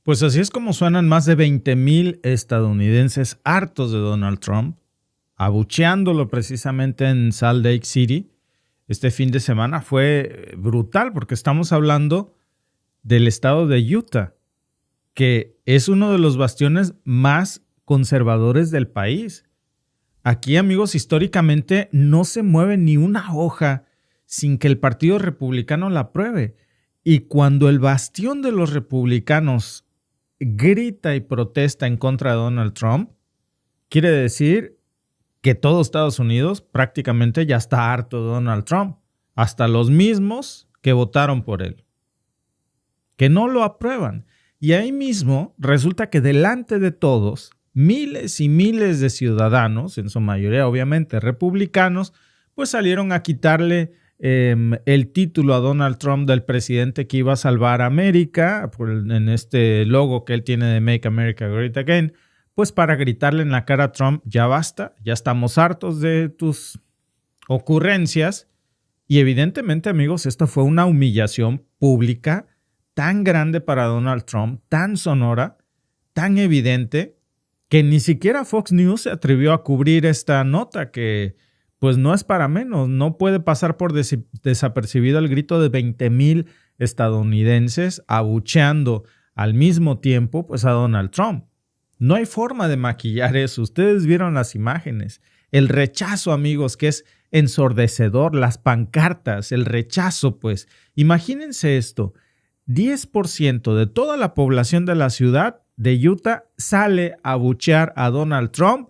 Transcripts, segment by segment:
Pues así es como suenan más de 20,000 estadounidenses hartos de Donald Trump, abucheándolo precisamente en Salt Lake City. Este fin de semana fue brutal porque estamos hablando del estado de Utah, que es uno de los bastiones más conservadores del país. Aquí, amigos, históricamente no se mueve ni una hoja sin que el Partido Republicano la apruebe. Y cuando el bastión de los republicanos grita y protesta en contra de Donald Trump, quiere decir que todo Estados Unidos prácticamente ya está harto de Donald Trump, hasta los mismos que votaron por él, que no lo aprueban. Y ahí mismo resulta que delante de todos, miles y miles de ciudadanos, en su mayoría obviamente republicanos, pues salieron a quitarle el título a Donald Trump del presidente que iba a salvar a América, en este logo que él tiene de Make America Great Again, pues para gritarle en la cara a Trump, ya basta, ya estamos hartos de tus ocurrencias. Y evidentemente, amigos, esta fue una humillación pública tan grande para Donald Trump, tan sonora, tan evidente, que ni siquiera Fox News se atrevió a cubrir esta nota que pues no es para menos. No puede pasar por desapercibido el grito de 20,000 estadounidenses abucheando al mismo tiempo pues a Donald Trump. No hay forma de maquillar eso. Ustedes vieron las imágenes. El rechazo, amigos, que es ensordecedor, las pancartas, el rechazo, pues. Imagínense esto. 10% de toda la población de la ciudad de Utah sale a abuchear a Donald Trump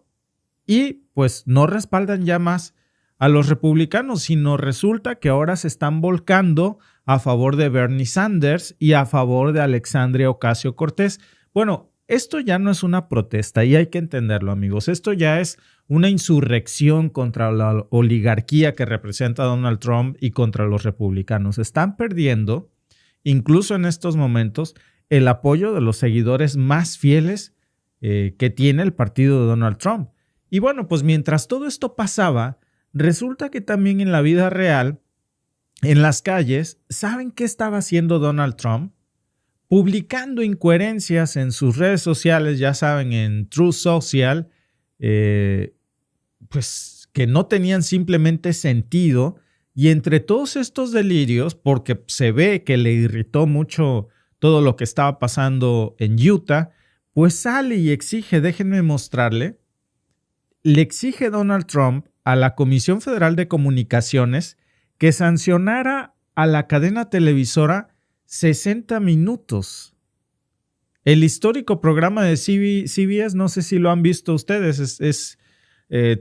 y pues no respaldan ya más a los republicanos, sino resulta que ahora se están volcando a favor de Bernie Sanders y a favor de Alexandria Ocasio-Cortez. Bueno, esto ya no es una protesta y hay que entenderlo, amigos. Esto ya es una insurrección contra la oligarquía que representa Donald Trump y contra los republicanos. Están perdiendo, incluso en estos momentos, el apoyo de los seguidores más fieles que tiene el partido de Donald Trump. Y bueno, pues mientras todo esto pasaba, resulta que también en la vida real, en las calles, ¿saben qué estaba haciendo Donald Trump? Publicando incoherencias en sus redes sociales, ya saben, en Truth Social, pues que no tenían simplemente sentido. Y entre todos estos delirios, porque se ve que le irritó mucho todo lo que estaba pasando en Utah, pues sale y exige, déjenme mostrarle, le exige Donald Trump a la Comisión Federal de Comunicaciones que sancionara a la cadena televisora 60 Minutos. El histórico programa de CBS, no sé si lo han visto ustedes,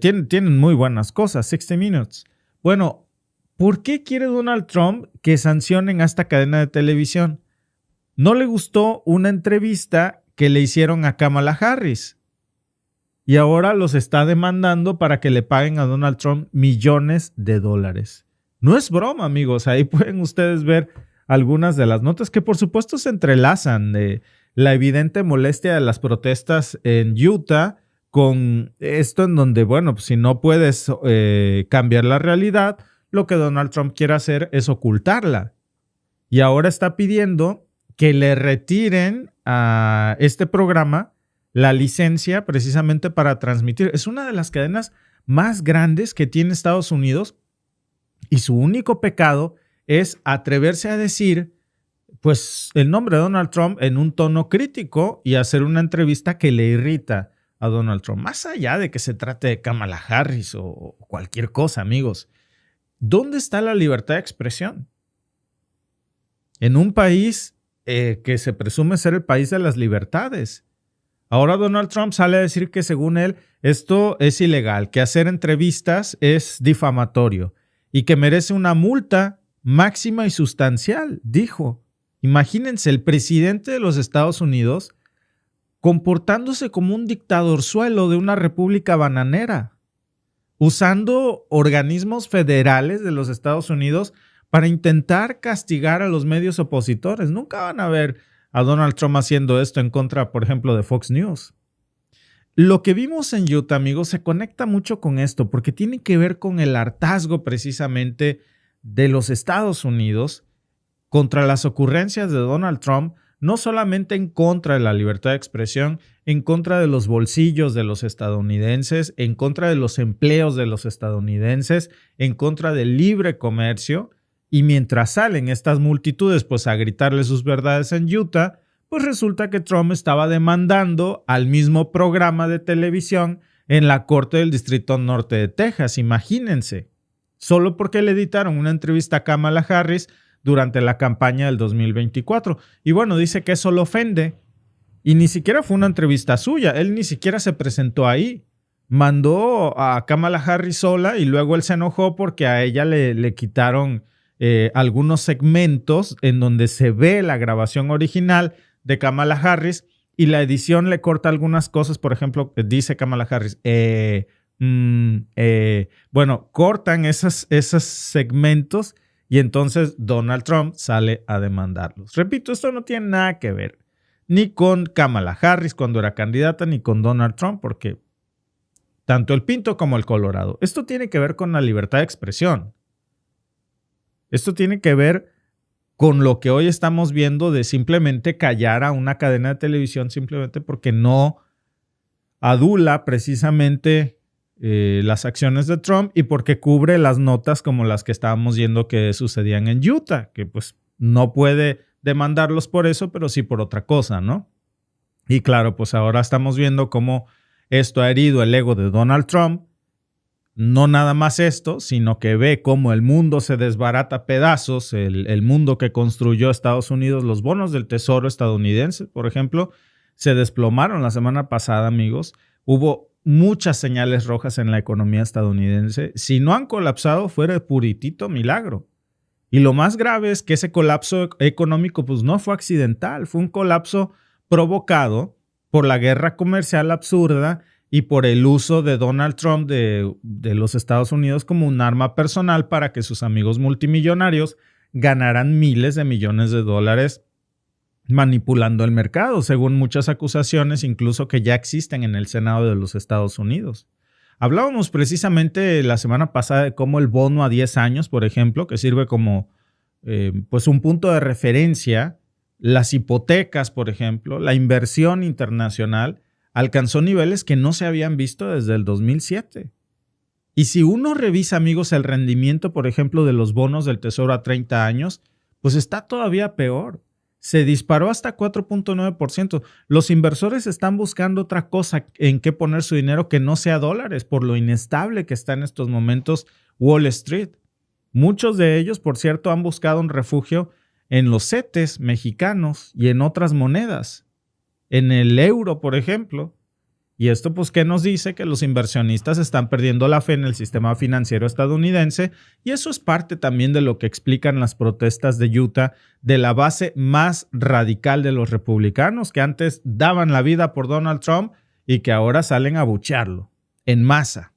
tienen muy buenas cosas, 60 Minutes. Bueno, ¿por qué quiere Donald Trump que sancionen a esta cadena de televisión? No le gustó una entrevista que le hicieron a Kamala Harris y ahora los está demandando para que le paguen a Donald Trump millones de dólares. No es broma, amigos. Ahí pueden ustedes ver algunas de las notas que por supuesto se entrelazan. La evidente molestia de las protestas en Utah con esto en donde, bueno, pues si no puedes cambiar la realidad, lo que Donald Trump quiere hacer es ocultarla. Y ahora está pidiendo que le retiren a este programa la licencia precisamente para transmitir. Es una de las cadenas más grandes que tiene Estados Unidos y su único pecado es atreverse a decir pues el nombre de Donald Trump en un tono crítico y hacer una entrevista que le irrita a Donald Trump. Más allá de que se trate de Kamala Harris o cualquier cosa, amigos, ¿dónde está la libertad de expresión? En un país que se presume ser el país de las libertades. Ahora Donald Trump sale a decir que según él esto es ilegal, que hacer entrevistas es difamatorio y que merece una multa máxima y sustancial, dijo. Imagínense, el presidente de los Estados Unidos comportándose como un dictadorzuelo de una república bananera, usando organismos federales de los Estados Unidos para intentar castigar a los medios opositores. Nunca van a ver a Donald Trump haciendo esto en contra, por ejemplo, de Fox News. Lo que vimos en Utah, amigos, se conecta mucho con esto porque tiene que ver con el hartazgo precisamente de los Estados Unidos contra las ocurrencias de Donald Trump, no solamente en contra de la libertad de expresión, en contra de los bolsillos de los estadounidenses, en contra de los empleos de los estadounidenses, en contra del libre comercio. Y mientras salen estas multitudes pues a gritarle sus verdades en Utah, pues resulta que Trump estaba demandando al mismo programa de televisión en la Corte del Distrito Norte de Texas. Imagínense, solo porque le editaron una entrevista a Kamala Harris durante la campaña del 2024. Y bueno, dice que eso lo ofende. Y ni siquiera fue una entrevista suya. Él ni siquiera se presentó ahí. Mandó a Kamala Harris sola y luego él se enojó porque a ella le quitaron algunos segmentos en donde se ve la grabación original de Kamala Harris y la edición le corta algunas cosas. Por ejemplo, dice Kamala Harris, bueno, cortan esos segmentos. Y entonces Donald Trump sale a demandarlos. Repito, esto no tiene nada que ver ni con Kamala Harris cuando era candidata, ni con Donald Trump, porque tanto el Pinto como el Colorado. Esto tiene que ver con la libertad de expresión. Esto tiene que ver con lo que hoy estamos viendo de simplemente callar a una cadena de televisión simplemente porque no adula precisamente las acciones de Trump y porque cubre las notas como las que estábamos viendo que sucedían en Utah, que pues no puede demandarlos por eso, pero sí por otra cosa, ¿no? Y claro, pues ahora estamos viendo cómo esto ha herido el ego de Donald Trump. No nada más esto, sino que ve cómo el mundo se desbarata a pedazos, el mundo que construyó Estados Unidos, los bonos del tesoro estadounidense, por ejemplo, se desplomaron la semana pasada, amigos. Hubo muchas señales rojas en la economía estadounidense. Si no han colapsado, fue de puritito milagro. Y lo más grave es que ese colapso económico pues no fue accidental, fue un colapso provocado por la guerra comercial absurda y por el uso de Donald Trump de los Estados Unidos como un arma personal para que sus amigos multimillonarios ganaran miles de millones de dólares manipulando el mercado, según muchas acusaciones, incluso que ya existen en el Senado de los Estados Unidos. Hablábamos precisamente la semana pasada de cómo el bono a 10 años, por ejemplo, que sirve como pues un punto de referencia, las hipotecas, por ejemplo, la inversión internacional, alcanzó niveles que no se habían visto desde el 2007. Y si uno revisa, amigos, el rendimiento, por ejemplo, de los bonos del Tesoro a 30 años, pues está todavía peor. Se disparó hasta 4.9%. Los inversores están buscando otra cosa en qué poner su dinero que no sea dólares, por lo inestable que está en estos momentos Wall Street. Muchos de ellos, por cierto, han buscado un refugio en los CETES mexicanos y en otras monedas, en el euro, por ejemplo. Y esto, pues, ¿qué nos dice? Que los inversionistas están perdiendo la fe en el sistema financiero estadounidense, y eso es parte también de lo que explican las protestas de Utah de la base más radical de los republicanos, que antes daban la vida por Donald Trump y que ahora salen a abuchearlo en masa.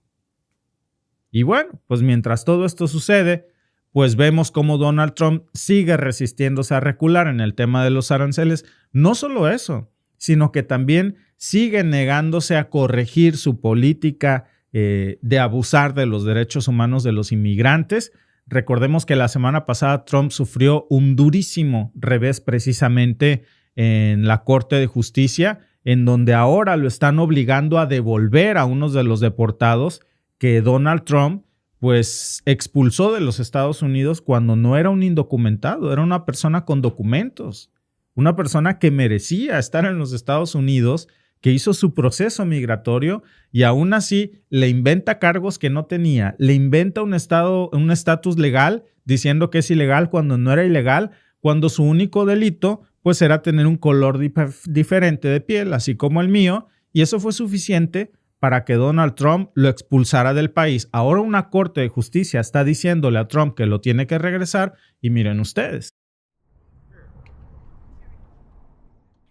Y bueno, pues mientras todo esto sucede, pues vemos cómo Donald Trump sigue resistiéndose a recular en el tema de los aranceles. No solo eso, sino que también sigue negándose a corregir su política de abusar de los derechos humanos de los inmigrantes. Recordemos que la semana pasada Trump sufrió un durísimo revés precisamente en la Corte de Justicia, en donde ahora lo están obligando a devolver a unos de los deportados que Donald Trump pues expulsó de los Estados Unidos cuando no era un indocumentado, era una persona con documentos, una persona que merecía estar en los Estados Unidos, que hizo su proceso migratorio y aún así le inventa cargos que no tenía, le inventa un estatus legal diciendo que es ilegal cuando no era ilegal, cuando su único delito pues era tener un color diferente de piel, así como el mío, y eso fue suficiente para que Donald Trump lo expulsara del país. Ahora una corte de justicia está diciéndole a Trump que lo tiene que regresar y miren ustedes.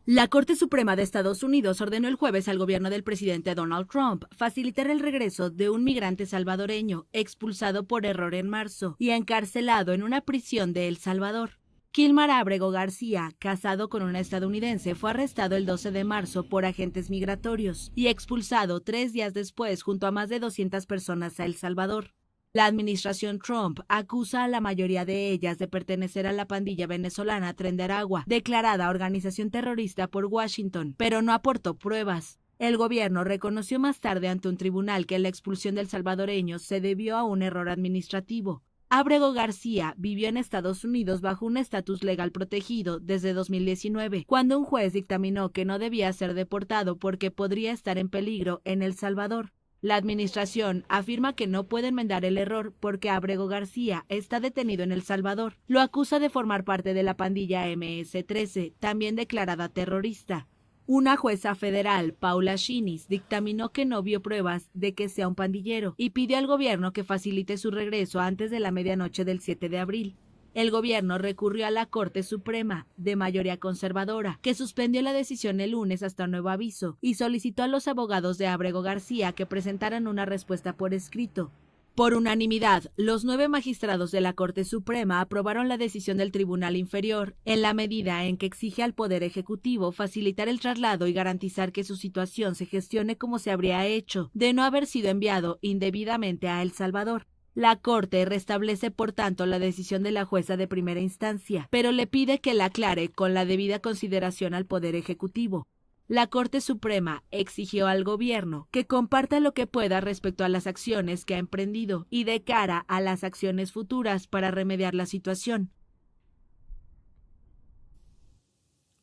La Corte Suprema de Estados Unidos ordenó el jueves al gobierno del presidente Donald Trump facilitar el regreso de un migrante salvadoreño expulsado por error en marzo y encarcelado en una prisión de El Salvador. Kilmar Ábrego García, casado con una estadounidense, fue arrestado el 12 de marzo por agentes migratorios y expulsado 3 días después junto a más de 200 personas a El Salvador. La administración Trump acusa a la mayoría de ellas de pertenecer a la pandilla venezolana Tren de Aragua, declarada organización terrorista por Washington, pero no aportó pruebas. El gobierno reconoció más tarde ante un tribunal que la expulsión del salvadoreño se debió a un error administrativo. Ábrego García vivió en Estados Unidos bajo un estatus legal protegido desde 2019, cuando un juez dictaminó que no debía ser deportado porque podría estar en peligro en El Salvador. La administración afirma que no puede enmendar el error porque Ábrego García está detenido en El Salvador. Lo acusa de formar parte de la pandilla MS-13, también declarada terrorista. Una jueza federal, Paula Shinis, dictaminó que no vio pruebas de que sea un pandillero y pidió al gobierno que facilite su regreso antes de la medianoche del 7 de abril. El gobierno recurrió a la Corte Suprema, de mayoría conservadora, que suspendió la decisión el lunes hasta nuevo aviso y solicitó a los abogados de Ábrego García que presentaran una respuesta por escrito. Por unanimidad, los 9 magistrados de la Corte Suprema aprobaron la decisión del Tribunal Inferior, en la medida en que exige al Poder Ejecutivo facilitar el traslado y garantizar que su situación se gestione como se habría hecho, de no haber sido enviado indebidamente a El Salvador. La Corte restablece, por tanto, la decisión de la jueza de primera instancia, pero le pide que la aclare con la debida consideración al Poder Ejecutivo. La Corte Suprema exigió al gobierno que comparta lo que pueda respecto a las acciones que ha emprendido y de cara a las acciones futuras para remediar la situación.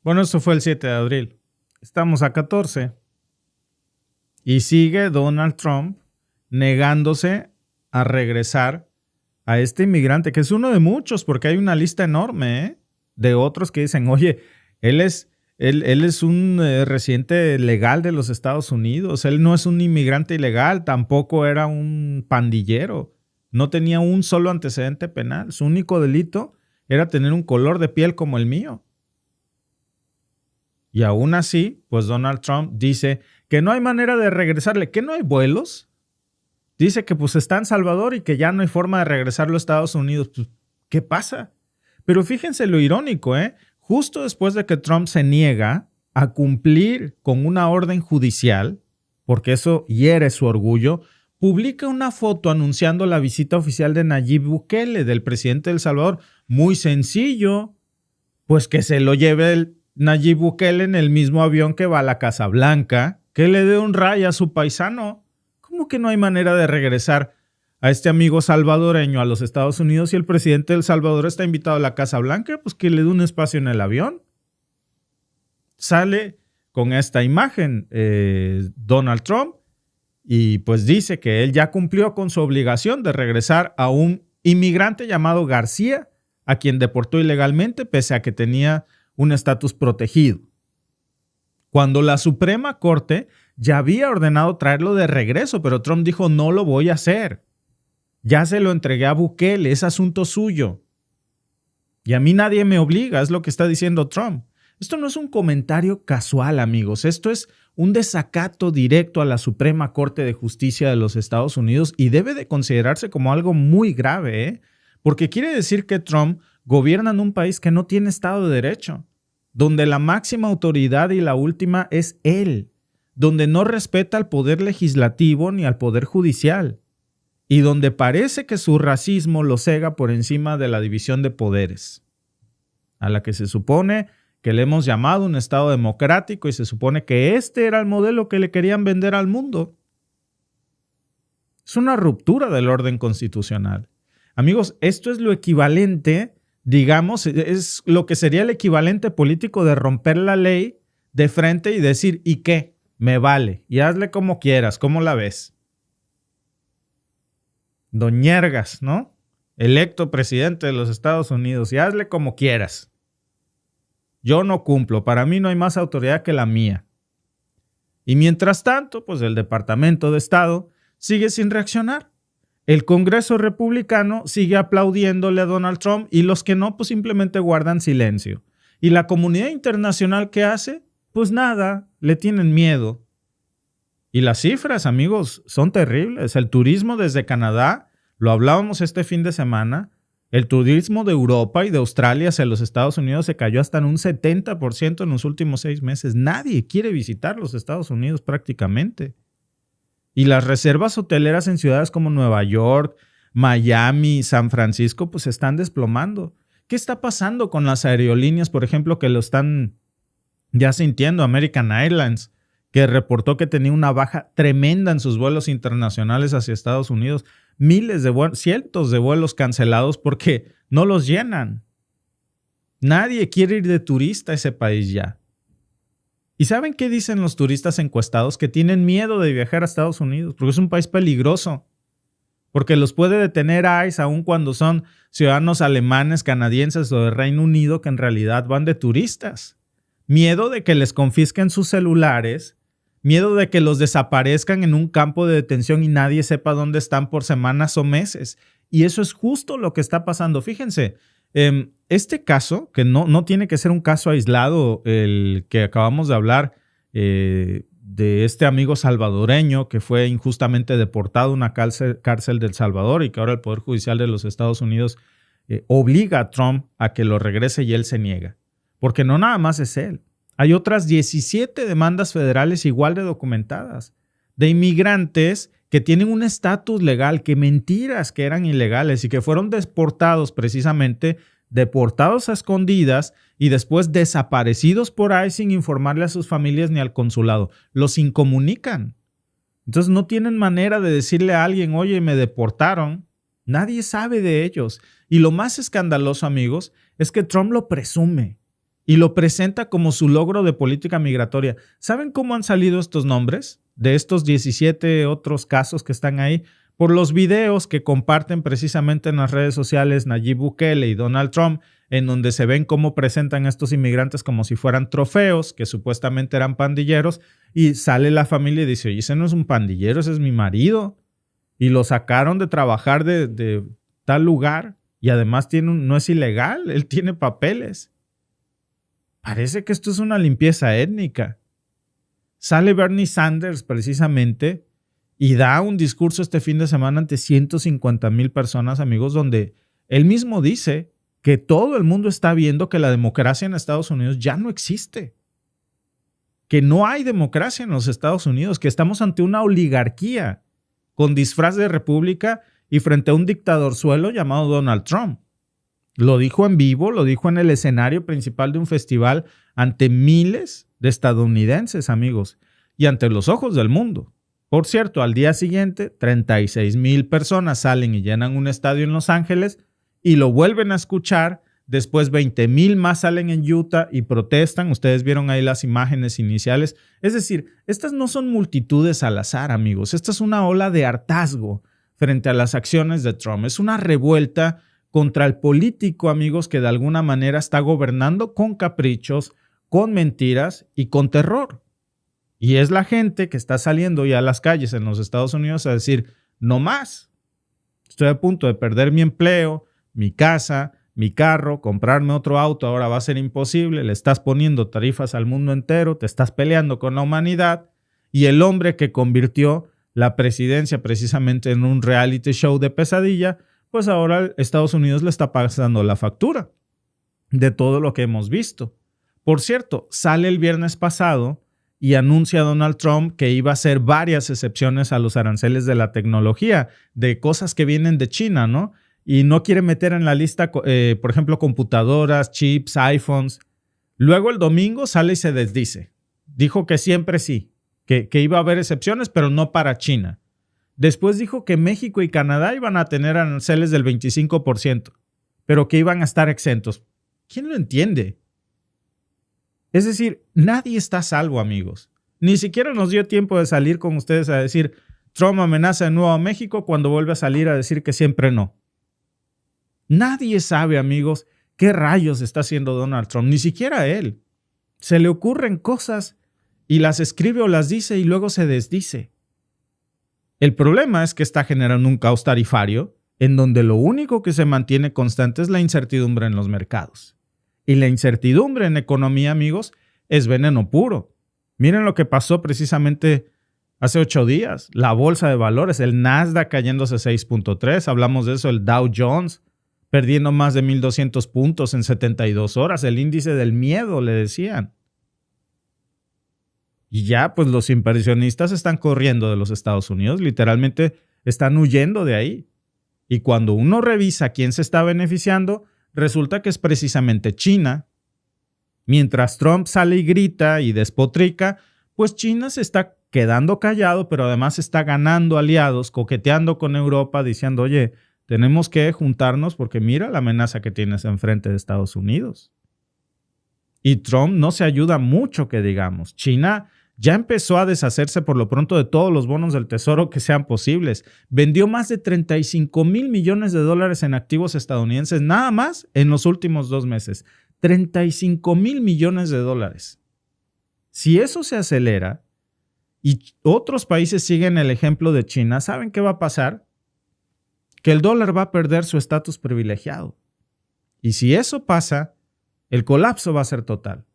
Bueno, esto fue el 7 de abril. Estamos a 14. Y sigue Donald Trump negándose a regresar a este inmigrante, que es uno de muchos, porque hay una lista enorme, de otros que dicen, oye, él es un residente legal de los Estados Unidos. Él no es un inmigrante ilegal, tampoco era un pandillero. No tenía un solo antecedente penal. Su único delito era tener un color de piel como el mío. Y aún así, pues Donald Trump dice que no hay manera de regresarle, que no hay vuelos. Dice que pues está en Salvador y que ya no hay forma de regresarlo a Estados Unidos. Pues, ¿qué pasa? Pero fíjense lo irónico, justo después de que Trump se niega a cumplir con una orden judicial, porque eso hiere su orgullo, publica una foto anunciando la visita oficial de Nayib Bukele, del presidente de El Salvador. Muy sencillo, pues que se lo lleve el Nayib Bukele en el mismo avión que va a la Casa Blanca, que le dé un ray a su paisano. ¿Cómo que no hay manera de regresar a este amigo salvadoreño a los Estados Unidos y el presidente de El Salvador está invitado a la Casa Blanca? Pues que le dé un espacio en el avión. Sale con esta imagen Donald Trump y pues dice que él ya cumplió con su obligación de regresar a un inmigrante llamado García, a quien deportó ilegalmente pese a que tenía un estatus protegido. Cuando la Suprema Corte ya había ordenado traerlo de regreso, pero Trump dijo, no lo voy a hacer. Ya se lo entregué a Bukele, es asunto suyo. Y a mí nadie me obliga, es lo que está diciendo Trump. Esto no es un comentario casual, amigos. Esto es un desacato directo a la Suprema Corte de Justicia de los Estados Unidos y debe de considerarse como algo muy grave, porque quiere decir que Trump gobierna en un país que no tiene Estado de Derecho, donde la máxima autoridad y la última es él, donde no respeta al poder legislativo ni al poder judicial, y donde parece que su racismo lo cega por encima de la división de poderes, a la que se supone que le hemos llamado un Estado democrático y se supone que este era el modelo que le querían vender al mundo. Es una ruptura del orden constitucional. Amigos, esto es lo equivalente, digamos, es lo que sería el equivalente político de romper la ley de frente y decir, ¿y qué? Me vale, y hazle como quieras, ¿cómo la ves? Don Ñergas, ¿no? Electo presidente de los Estados Unidos, y hazle como quieras. Yo no cumplo, para mí no hay más autoridad que la mía. Y mientras tanto, pues el Departamento de Estado sigue sin reaccionar. El Congreso republicano sigue aplaudiéndole a Donald Trump y los que no, pues simplemente guardan silencio. ¿Y la comunidad internacional qué hace? Pues nada, le tienen miedo. Y las cifras, amigos, son terribles. El turismo desde Canadá, lo hablábamos este fin de semana, El turismo de Europa y de Australia hacia los Estados Unidos se cayó hasta en un 70% en los últimos 6 meses. Nadie quiere visitar los Estados Unidos prácticamente. Y las reservas hoteleras en ciudades como Nueva York, Miami, San Francisco, pues se están desplomando. ¿Qué está pasando con las aerolíneas, por ejemplo, que lo están ya sintiendo? American Airlines, que reportó que tenía una baja tremenda en sus vuelos internacionales hacia Estados Unidos. Cientos de vuelos cancelados porque no los llenan. Nadie quiere ir de turista a ese país ya. ¿Y saben qué dicen los turistas encuestados? Que tienen miedo de viajar a Estados Unidos porque es un país peligroso. Porque los puede detener ICE aun cuando son ciudadanos alemanes, canadienses o de Reino Unido que en realidad van de turistas. Miedo de que les confisquen sus celulares. Miedo de que los desaparezcan en un campo de detención y nadie sepa dónde están por semanas o meses. Y eso es justo lo que está pasando. Fíjense, este caso, que no tiene que ser un caso aislado, el que acabamos de hablar, de este amigo salvadoreño que fue injustamente deportado a una cárcel de El Salvador y que ahora el Poder Judicial de los Estados Unidos obliga a Trump a que lo regrese y él se niega. Porque no nada más es él. Hay otras 17 demandas federales igual de documentadas de inmigrantes que tienen un estatus legal, que mentiras que eran ilegales y que fueron deportados a escondidas y después desaparecidos por ahí sin informarle a sus familias ni al consulado. Los incomunican. Entonces no tienen manera de decirle a alguien, oye, me deportaron. Nadie sabe de ellos. Y lo más escandaloso, amigos, es que Trump lo presume y lo presenta como su logro de política migratoria. ¿Saben cómo han salido estos nombres de estos 17 otros casos que están ahí? Por los videos que comparten precisamente en las redes sociales Nayib Bukele y Donald Trump, en donde se ven cómo presentan a estos inmigrantes como si fueran trofeos, que supuestamente eran pandilleros, y sale la familia y dice, oye, ese no es un pandillero, ese es mi marido. Y lo sacaron de trabajar de tal lugar y además no es ilegal, él tiene papeles. Parece que esto es una limpieza étnica. Sale Bernie Sanders precisamente y da un discurso este fin de semana ante 150,000 personas, amigos, donde él mismo dice que todo el mundo está viendo que la democracia en Estados Unidos ya no existe. Que no hay democracia en los Estados Unidos, que estamos ante una oligarquía con disfraz de república y frente a un dictadorzuelo llamado Donald Trump. Lo dijo en vivo, lo dijo en el escenario principal de un festival ante miles de estadounidenses, amigos, y ante los ojos del mundo. Por cierto, al día siguiente, 36,000 personas salen y llenan un estadio en Los Ángeles y lo vuelven a escuchar. Después 20,000 más salen en Utah y protestan. Ustedes vieron ahí las imágenes iniciales. Es decir, estas no son multitudes al azar, amigos. Esta es una ola de hartazgo frente a las acciones de Trump. Es una revuelta contra el político, amigos, que de alguna manera está gobernando con caprichos, con mentiras y con terror. Y es la gente que está saliendo ya a las calles en los Estados Unidos a decir, no más. Estoy a punto de perder mi empleo, mi casa, mi carro, comprarme otro auto, ahora va a ser imposible. Le estás poniendo tarifas al mundo entero, te estás peleando con la humanidad. Y el hombre que convirtió la presidencia precisamente en un reality show de pesadilla, pues ahora Estados Unidos le está pasando la factura de todo lo que hemos visto. Por cierto, sale el viernes pasado y anuncia Donald Trump que iba a hacer varias excepciones a los aranceles de la tecnología, de cosas que vienen de China, ¿no? Y no quiere meter en la lista, por ejemplo, computadoras, chips, iPhones. Luego el domingo sale y se desdice. Dijo que siempre sí, que iba a haber excepciones, pero no para China. Después dijo que México y Canadá iban a tener aranceles del 25%, pero que iban a estar exentos. ¿Quién lo entiende? Es decir, nadie está a salvo, amigos. Ni siquiera nos dio tiempo de salir con ustedes a decir Trump amenaza de nuevo a México cuando vuelve a salir a decir que siempre no. Nadie sabe, amigos, qué rayos está haciendo Donald Trump, ni siquiera él. Se le ocurren cosas y las escribe o las dice y luego se desdice. El problema es que está generando un caos tarifario en donde lo único que se mantiene constante es la incertidumbre en los mercados. Y la incertidumbre en economía, amigos, es veneno puro. Miren lo que pasó precisamente hace 8 días. La bolsa de valores, el Nasdaq cayéndose 6.3, hablamos de eso, el Dow Jones perdiendo más de 1,200 puntos en 72 horas, el índice del miedo, le decían. Y ya, pues los inversionistas están corriendo de los Estados Unidos, literalmente están huyendo de ahí. Y cuando uno revisa quién se está beneficiando, resulta que es precisamente China. Mientras Trump sale y grita y despotrica, pues China se está quedando callado, pero además está ganando aliados, coqueteando con Europa, diciendo, oye, tenemos que juntarnos porque mira la amenaza que tienes enfrente de Estados Unidos. Y Trump no se ayuda mucho, que digamos. China ya empezó a deshacerse por lo pronto de todos los bonos del tesoro que sean posibles. Vendió más de 35,000 millones de dólares en activos estadounidenses, nada más en los últimos 2 meses. 35,000 millones de dólares. Si eso se acelera y otros países siguen el ejemplo de China, ¿saben qué va a pasar? Que el dólar va a perder su estatus privilegiado. Y si eso pasa, el colapso va a ser total.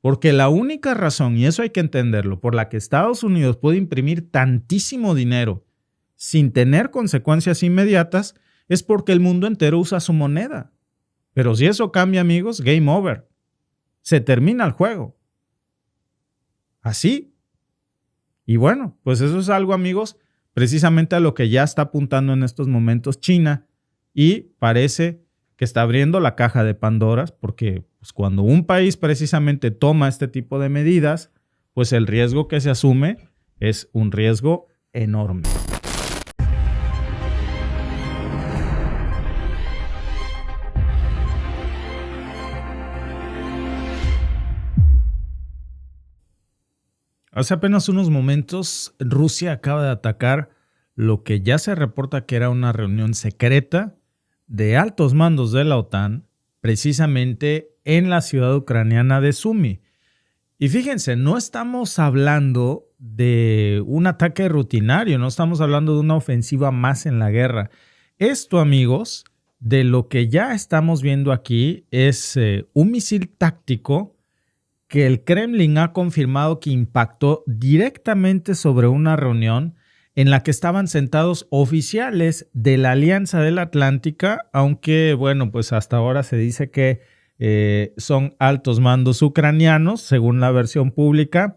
Porque la única razón, y eso hay que entenderlo, por la que Estados Unidos puede imprimir tantísimo dinero sin tener consecuencias inmediatas, es porque el mundo entero usa su moneda. Pero si eso cambia, amigos, game over. Se termina el juego. Así. Y bueno, pues eso es algo, amigos, precisamente a lo que ya está apuntando en estos momentos China, y parece que está abriendo la caja de Pandora, porque pues, cuando un país precisamente toma este tipo de medidas, pues el riesgo que se asume es un riesgo enorme. Hace apenas unos momentos, Rusia acaba de atacar lo que ya se reporta que era una reunión secreta de altos mandos de la OTAN, precisamente en la ciudad ucraniana de Sumy. Y fíjense, no estamos hablando de un ataque rutinario, no estamos hablando de una ofensiva más en la guerra. Esto, amigos, de lo que ya estamos viendo aquí es un misil táctico que el Kremlin ha confirmado que impactó directamente sobre una reunión en la que estaban sentados oficiales de la Alianza del Atlántica, aunque, bueno, pues hasta ahora se dice que son altos mandos ucranianos, según la versión pública,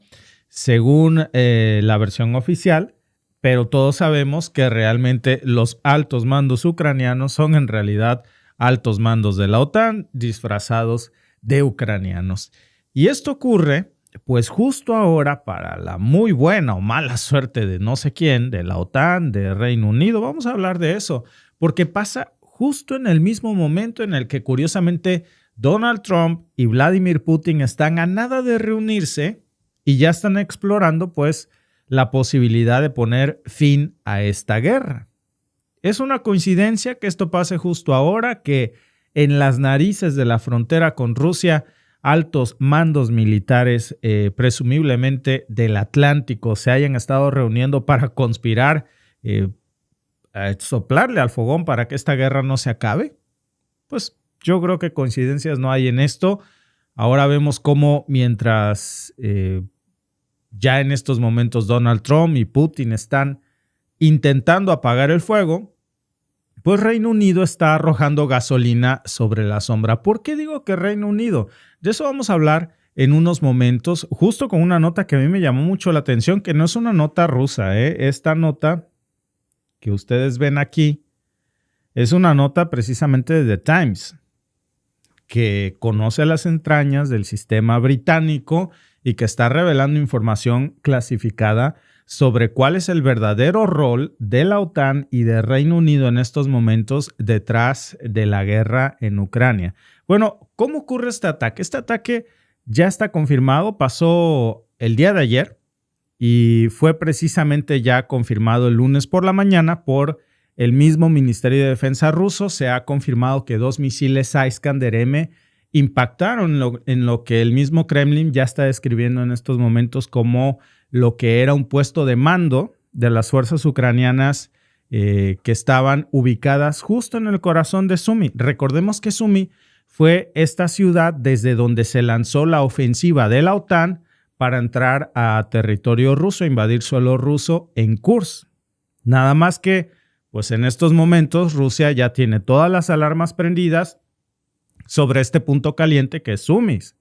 según la versión oficial, pero todos sabemos que realmente los altos mandos ucranianos son en realidad altos mandos de la OTAN disfrazados de ucranianos. Y esto ocurre, pues justo ahora, para la muy buena o mala suerte de no sé quién, de la OTAN, de Reino Unido, vamos a hablar de eso, porque pasa justo en el mismo momento en el que curiosamente Donald Trump y Vladimir Putin están a nada de reunirse y ya están explorando pues la posibilidad de poner fin a esta guerra. Es una coincidencia que esto pase justo ahora, que en las narices de la frontera con Rusia altos mandos militares, presumiblemente del Atlántico, se hayan estado reuniendo para conspirar, soplarle al fogón para que esta guerra no se acabe. Pues yo creo que coincidencias no hay en esto. Ahora vemos cómo mientras ya en estos momentos Donald Trump y Putin están intentando apagar el fuego, pues Reino Unido está arrojando gasolina sobre la sombra. ¿Por qué digo que Reino Unido? De eso vamos a hablar en unos momentos, justo con una nota que a mí me llamó mucho la atención, que no es una nota rusa. Esta nota que ustedes ven aquí es una nota precisamente de The Times, que conoce las entrañas del sistema británico y que está revelando información clasificada sobre cuál es el verdadero rol de la OTAN y de Reino Unido en estos momentos detrás de la guerra en Ucrania. Bueno, ¿cómo ocurre este ataque? Este ataque ya está confirmado, pasó el día de ayer y fue precisamente ya confirmado el lunes por la mañana por el mismo Ministerio de Defensa ruso. Se ha confirmado que 2 misiles Iskander-M impactaron en lo que el mismo Kremlin ya está describiendo en estos momentos como lo que era un puesto de mando de las fuerzas ucranianas que estaban ubicadas justo en el corazón de Sumy. Recordemos que Sumy fue esta ciudad desde donde se lanzó la ofensiva de la OTAN para entrar a territorio ruso, invadir suelo ruso en Kursk. Nada más que Pues en estos momentos Rusia ya tiene todas las alarmas prendidas sobre este punto caliente que es Sumis.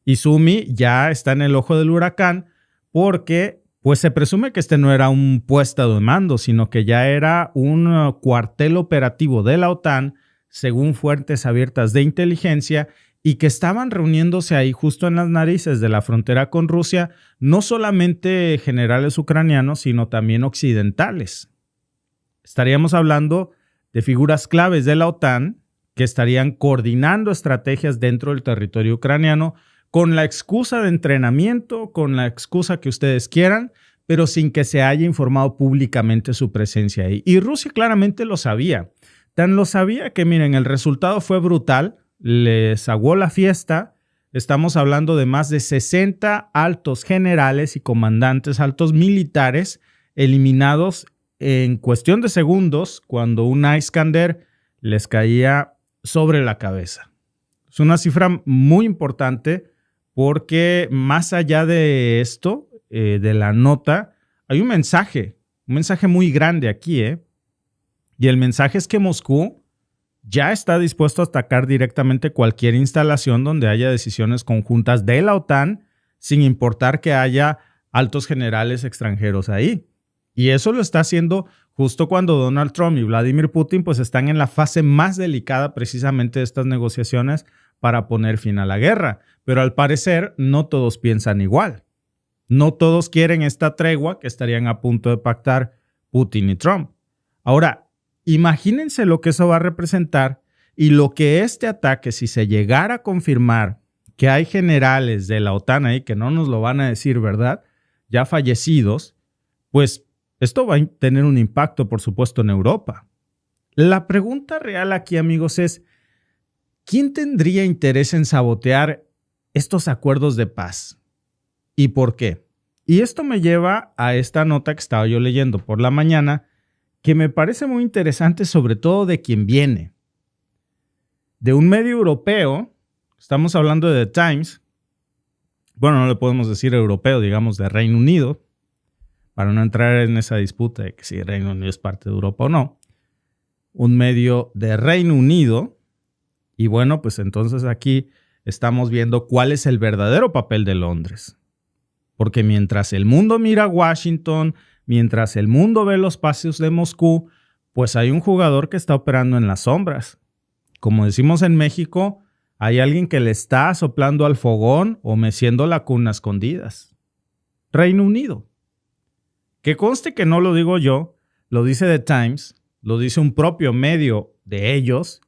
Y Sumi ya está en el ojo del huracán porque pues se presume que este no era un puesto de mando, sino que ya era un cuartel operativo de la OTAN, según fuentes abiertas de inteligencia, y que estaban reuniéndose ahí justo en las narices de la frontera con Rusia, no solamente generales ucranianos, sino también occidentales. Estaríamos hablando de figuras claves de la OTAN que estarían coordinando estrategias dentro del territorio ucraniano con la excusa de entrenamiento, con la excusa que ustedes quieran, pero sin que se haya informado públicamente su presencia ahí. Y Rusia claramente lo sabía. Tan lo sabía que, miren, el resultado fue brutal. Les aguó la fiesta. Estamos hablando de más de 60 altos generales y comandantes, altos militares, eliminados en cuestión de segundos cuando un Iskander les caía sobre la cabeza. Es una cifra muy importante porque más allá de esto, de la nota, hay un mensaje muy grande aquí, y el mensaje es que Moscú ya está dispuesto a atacar directamente cualquier instalación donde haya decisiones conjuntas de la OTAN, sin importar que haya altos generales extranjeros ahí. Y eso lo está haciendo justo cuando Donald Trump y Vladimir Putin pues están en la fase más delicada precisamente de estas negociaciones para poner fin a la guerra. Pero al parecer no todos piensan igual. No todos quieren esta tregua que estarían a punto de pactar Putin y Trump. Ahora, imagínense lo que eso va a representar y lo que este ataque, si se llegara a confirmar que hay generales de la OTAN ahí, que no nos lo van a decir, ¿verdad?, ya fallecidos, pues esto va a tener un impacto, por supuesto, en Europa. La pregunta real aquí, amigos, es ¿quién tendría interés en sabotear estos acuerdos de paz? ¿Y por qué? Y esto me lleva a esta nota que estaba yo leyendo por la mañana, que me parece muy interesante, sobre todo de quien viene. De un medio europeo, estamos hablando de The Times, bueno, no le podemos decir europeo, digamos de Reino Unido, para no entrar en esa disputa de que si Reino Unido es parte de Europa o no. Un medio de Reino Unido. Y bueno, pues entonces aquí estamos viendo cuál es el verdadero papel de Londres. Porque mientras el mundo mira a Washington, mientras el mundo ve los pasos de Moscú, pues hay un jugador que está operando en las sombras. Como decimos en México, hay alguien que le está soplando al fogón o meciendo la cuna a escondidas. Reino Unido. Que conste que no lo digo yo, lo dice The Times, lo dice un propio medio de ellos,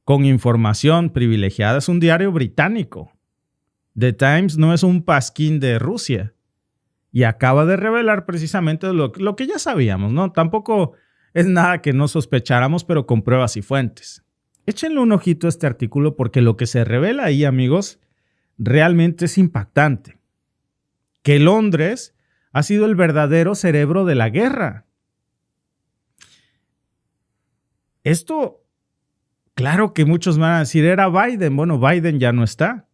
con información privilegiada. Es un diario británico. The Times no es un pasquín de Rusia. Y acaba de revelar precisamente lo que ya sabíamos, ¿no? Tampoco es nada que no sospecháramos, pero con pruebas y fuentes. Échenle un ojito a este artículo porque lo que se revela ahí, amigos, realmente es impactante. Que Londres ha sido el verdadero cerebro de la guerra. Esto, claro que muchos van a decir, era Biden. Bueno, Biden ya no está.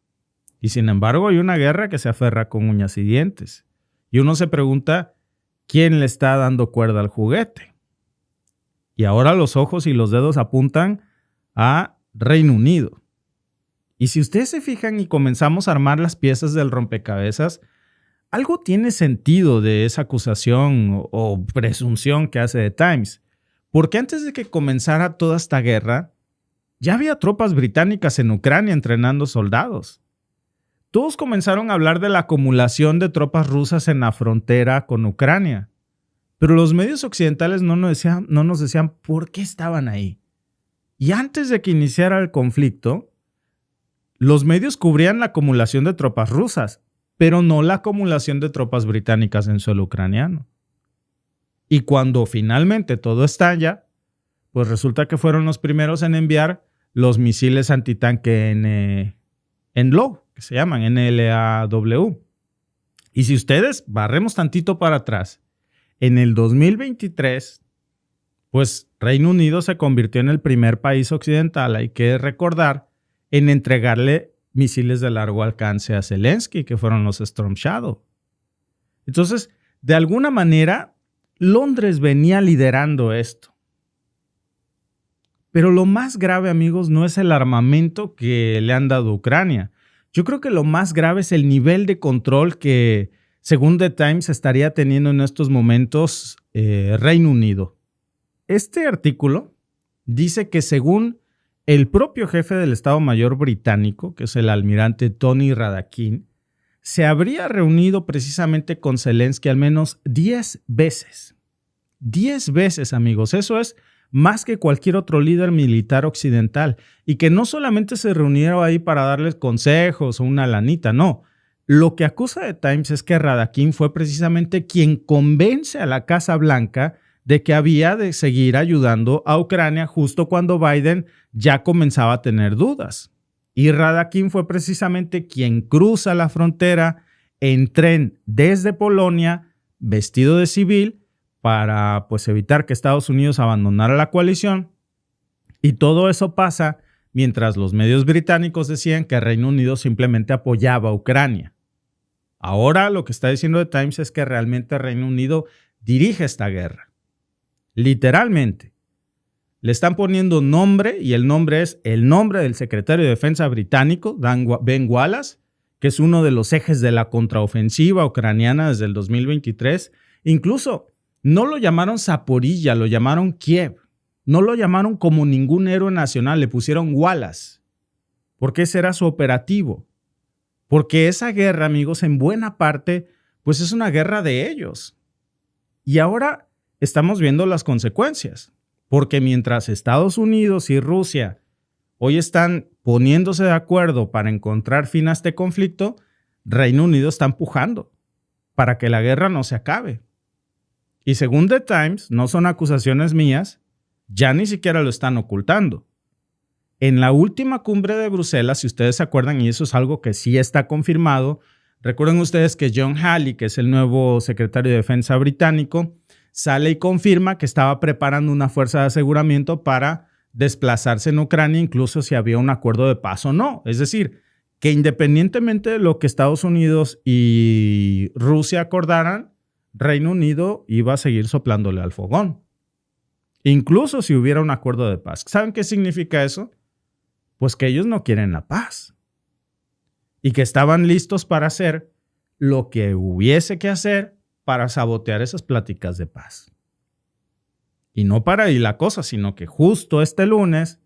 Y sin embargo hay una guerra que se aferra con uñas y dientes. Y uno se pregunta, ¿quién le está dando cuerda al juguete? Y ahora los ojos y los dedos apuntan a Reino Unido. Y si ustedes se fijan y comenzamos a armar las piezas del rompecabezas, algo tiene sentido de esa acusación o presunción que hace The Times. Porque antes de que comenzara toda esta guerra, ya había tropas británicas en Ucrania entrenando soldados. Todos comenzaron a hablar de la acumulación de tropas rusas en la frontera con Ucrania. Pero los medios occidentales no nos decían por qué estaban ahí. Y antes de que iniciara el conflicto, los medios cubrían la acumulación de tropas rusas, pero no la acumulación de tropas británicas en suelo ucraniano. Y cuando finalmente todo estalla, pues resulta que fueron los primeros en enviar los misiles antitanque NLAW, que se llaman NLAW. Y si ustedes barremos tantito para atrás, en el 2023, pues Reino Unido se convirtió en el primer país occidental, hay que recordar, en entregarle misiles de largo alcance a Zelensky, que fueron los Storm Shadow. Entonces, de alguna manera, Londres venía liderando esto. Pero lo más grave, amigos, no es el armamento que le han dado a Ucrania. Yo creo que lo más grave es el nivel de control que, según The Times, estaría teniendo en estos momentos Reino Unido. Este artículo dice que según el propio jefe del Estado Mayor británico, que es el almirante Tony Radakin, se habría reunido precisamente con Zelensky al menos 10 veces. 10 veces, amigos. Eso es más que cualquier otro líder militar occidental. Y que no solamente se reunieron ahí para darles consejos o una lanita, no. Lo que acusa The Times es que Radakin fue precisamente quien convence a la Casa Blanca de que había de seguir ayudando a Ucrania justo cuando Biden ya comenzaba a tener dudas. Y Radakin fue precisamente quien cruza la frontera en tren desde Polonia, vestido de civil, para pues, evitar que Estados Unidos abandonara la coalición. Y todo eso pasa mientras los medios británicos decían que el Reino Unido simplemente apoyaba a Ucrania. Ahora lo que está diciendo The Times es que realmente el Reino Unido dirige esta guerra. Literalmente. Le están poniendo nombre y el nombre es el nombre del secretario de Defensa británico, Ben Wallace, que es uno de los ejes de la contraofensiva ucraniana desde el 2023. Incluso no lo llamaron Zaporilla, lo llamaron Kiev. No lo llamaron como ningún héroe nacional, le pusieron Wallace, porque ese era su operativo. Porque esa guerra, amigos, en buena parte, pues es una guerra de ellos. Y ahora estamos viendo las consecuencias. Porque mientras Estados Unidos y Rusia hoy están poniéndose de acuerdo para encontrar fin a este conflicto, Reino Unido está empujando para que la guerra no se acabe. Y según The Times, no son acusaciones mías, ya ni siquiera lo están ocultando. En la última cumbre de Bruselas, si ustedes se acuerdan, y eso es algo que sí está confirmado, recuerden ustedes que John Halley, que es el nuevo secretario de Defensa británico, sale y confirma que estaba preparando una fuerza de aseguramiento para desplazarse en Ucrania, incluso si había un acuerdo de paz o no. Es decir, que independientemente de lo que Estados Unidos y Rusia acordaran, Reino Unido iba a seguir soplándole al fogón. Incluso si hubiera un acuerdo de paz. ¿Saben qué significa eso? Pues que ellos no quieren la paz. Y que estaban listos para hacer lo que hubiese que hacer para sabotear esas pláticas de paz. Y no para ahí la cosa, sino que justo este lunes,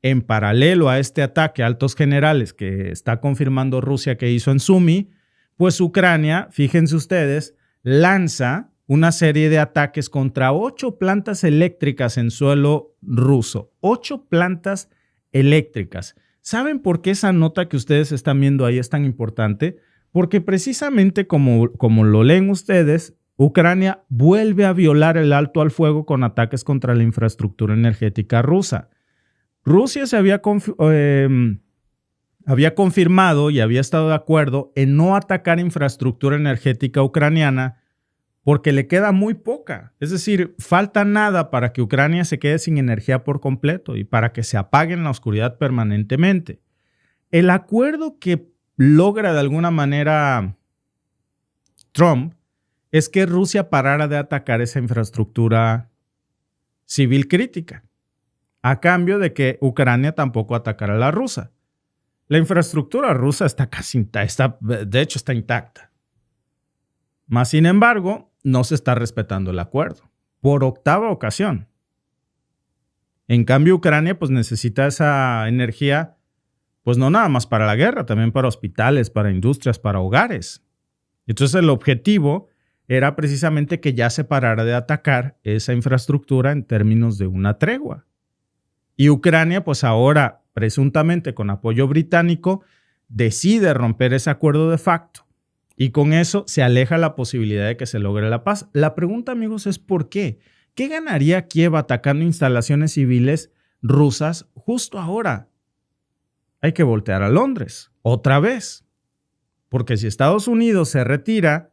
en paralelo a este ataque a altos generales que está confirmando Rusia que hizo en Sumy, pues Ucrania, fíjense ustedes, lanza una serie de ataques contra 8 plantas eléctricas en suelo ruso. 8 plantas eléctricas. ¿Saben por qué esa nota que ustedes están viendo ahí es tan importante? Porque precisamente como lo leen ustedes, Ucrania vuelve a violar el alto al fuego con ataques contra la infraestructura energética rusa. Rusia se había confirmado y había estado de acuerdo en no atacar infraestructura energética ucraniana porque le queda muy poca. Es decir, falta nada para que Ucrania se quede sin energía por completo y para que se apague en la oscuridad permanentemente. El acuerdo que logra de alguna manera Trump es que Rusia parara de atacar esa infraestructura civil crítica, a cambio de que Ucrania tampoco atacara a la rusa. La infraestructura rusa está intacta. Mas, sin embargo, no se está respetando el acuerdo, por 8ª ocasión. En cambio, Ucrania pues necesita esa energía pues no nada más para la guerra, también para hospitales, para industrias, para hogares. Entonces el objetivo era precisamente que ya se parara de atacar esa infraestructura en términos de una tregua. Y Ucrania, pues ahora, presuntamente con apoyo británico, decide romper ese acuerdo de facto. Y con eso se aleja la posibilidad de que se logre la paz. La pregunta, amigos, es ¿por qué? ¿Qué ganaría Kiev atacando instalaciones civiles rusas justo ahora? Hay que voltear a Londres, otra vez. Porque si Estados Unidos se retira,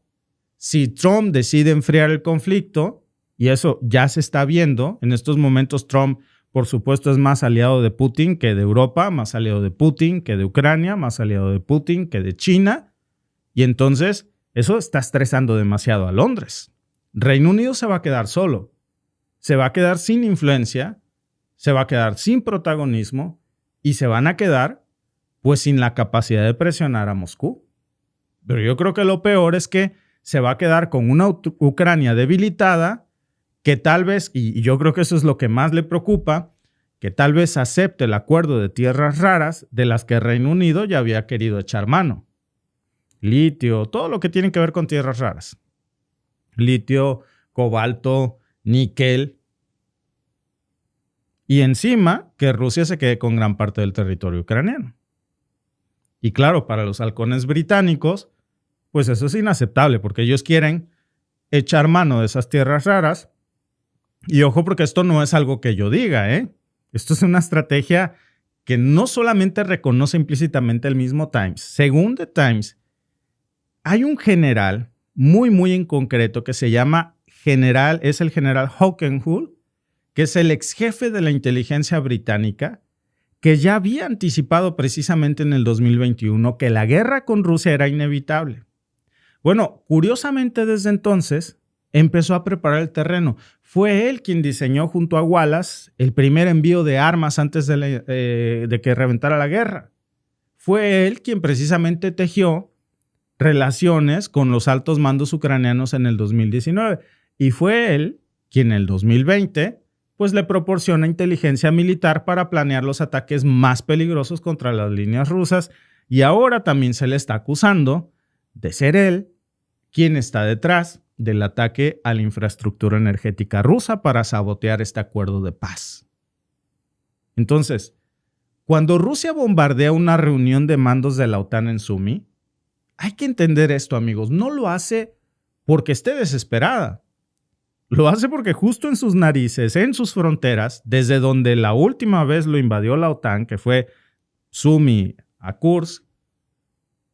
si Trump decide enfriar el conflicto, y eso ya se está viendo, en estos momentos Trump, por supuesto, es más aliado de Putin que de Europa, más aliado de Putin que de Ucrania, más aliado de Putin que de China, y entonces eso está estresando demasiado a Londres. Reino Unido se va a quedar solo, se va a quedar sin influencia, se va a quedar sin protagonismo y se van a quedar pues sin la capacidad de presionar a Moscú. Pero yo creo que lo peor es que se va a quedar con una Ucrania debilitada que tal vez, y yo creo que eso es lo que más le preocupa, que tal vez acepte el acuerdo de tierras raras de las que Reino Unido ya había querido echar mano. Litio, todo lo que tiene que ver con tierras raras. Litio, cobalto, níquel. Y encima que Rusia se quede con gran parte del territorio ucraniano. Y claro, para los halcones británicos, pues eso es inaceptable porque ellos quieren echar mano de esas tierras raras. Y ojo, porque esto no es algo que yo diga, ¿eh? Esto es una estrategia que no solamente reconoce implícitamente el mismo Times. Según The Times, hay un general muy en concreto que se llama es el general Hockenhull, que es el ex jefe de la inteligencia británica, que ya había anticipado precisamente en el 2021 que la guerra con Rusia era inevitable. Bueno, curiosamente desde entonces empezó a preparar el terreno. Fue él quien diseñó junto a Wallace el primer envío de armas antes de que reventara la guerra. Fue él quien precisamente tejió relaciones con los altos mandos ucranianos en el 2019. Y fue él quien en el 2020 pues le proporciona inteligencia militar para planear los ataques más peligrosos contra las líneas rusas. Y ahora también se le está acusando de ser él quien está detrás del ataque a la infraestructura energética rusa para sabotear este acuerdo de paz. Entonces, cuando Rusia bombardea una reunión de mandos de la OTAN en Sumy, hay que entender esto, amigos. No lo hace porque esté desesperada. Lo hace porque justo en sus narices, en sus fronteras, desde donde la última vez lo invadió la OTAN, que fue Sumy a Kursk,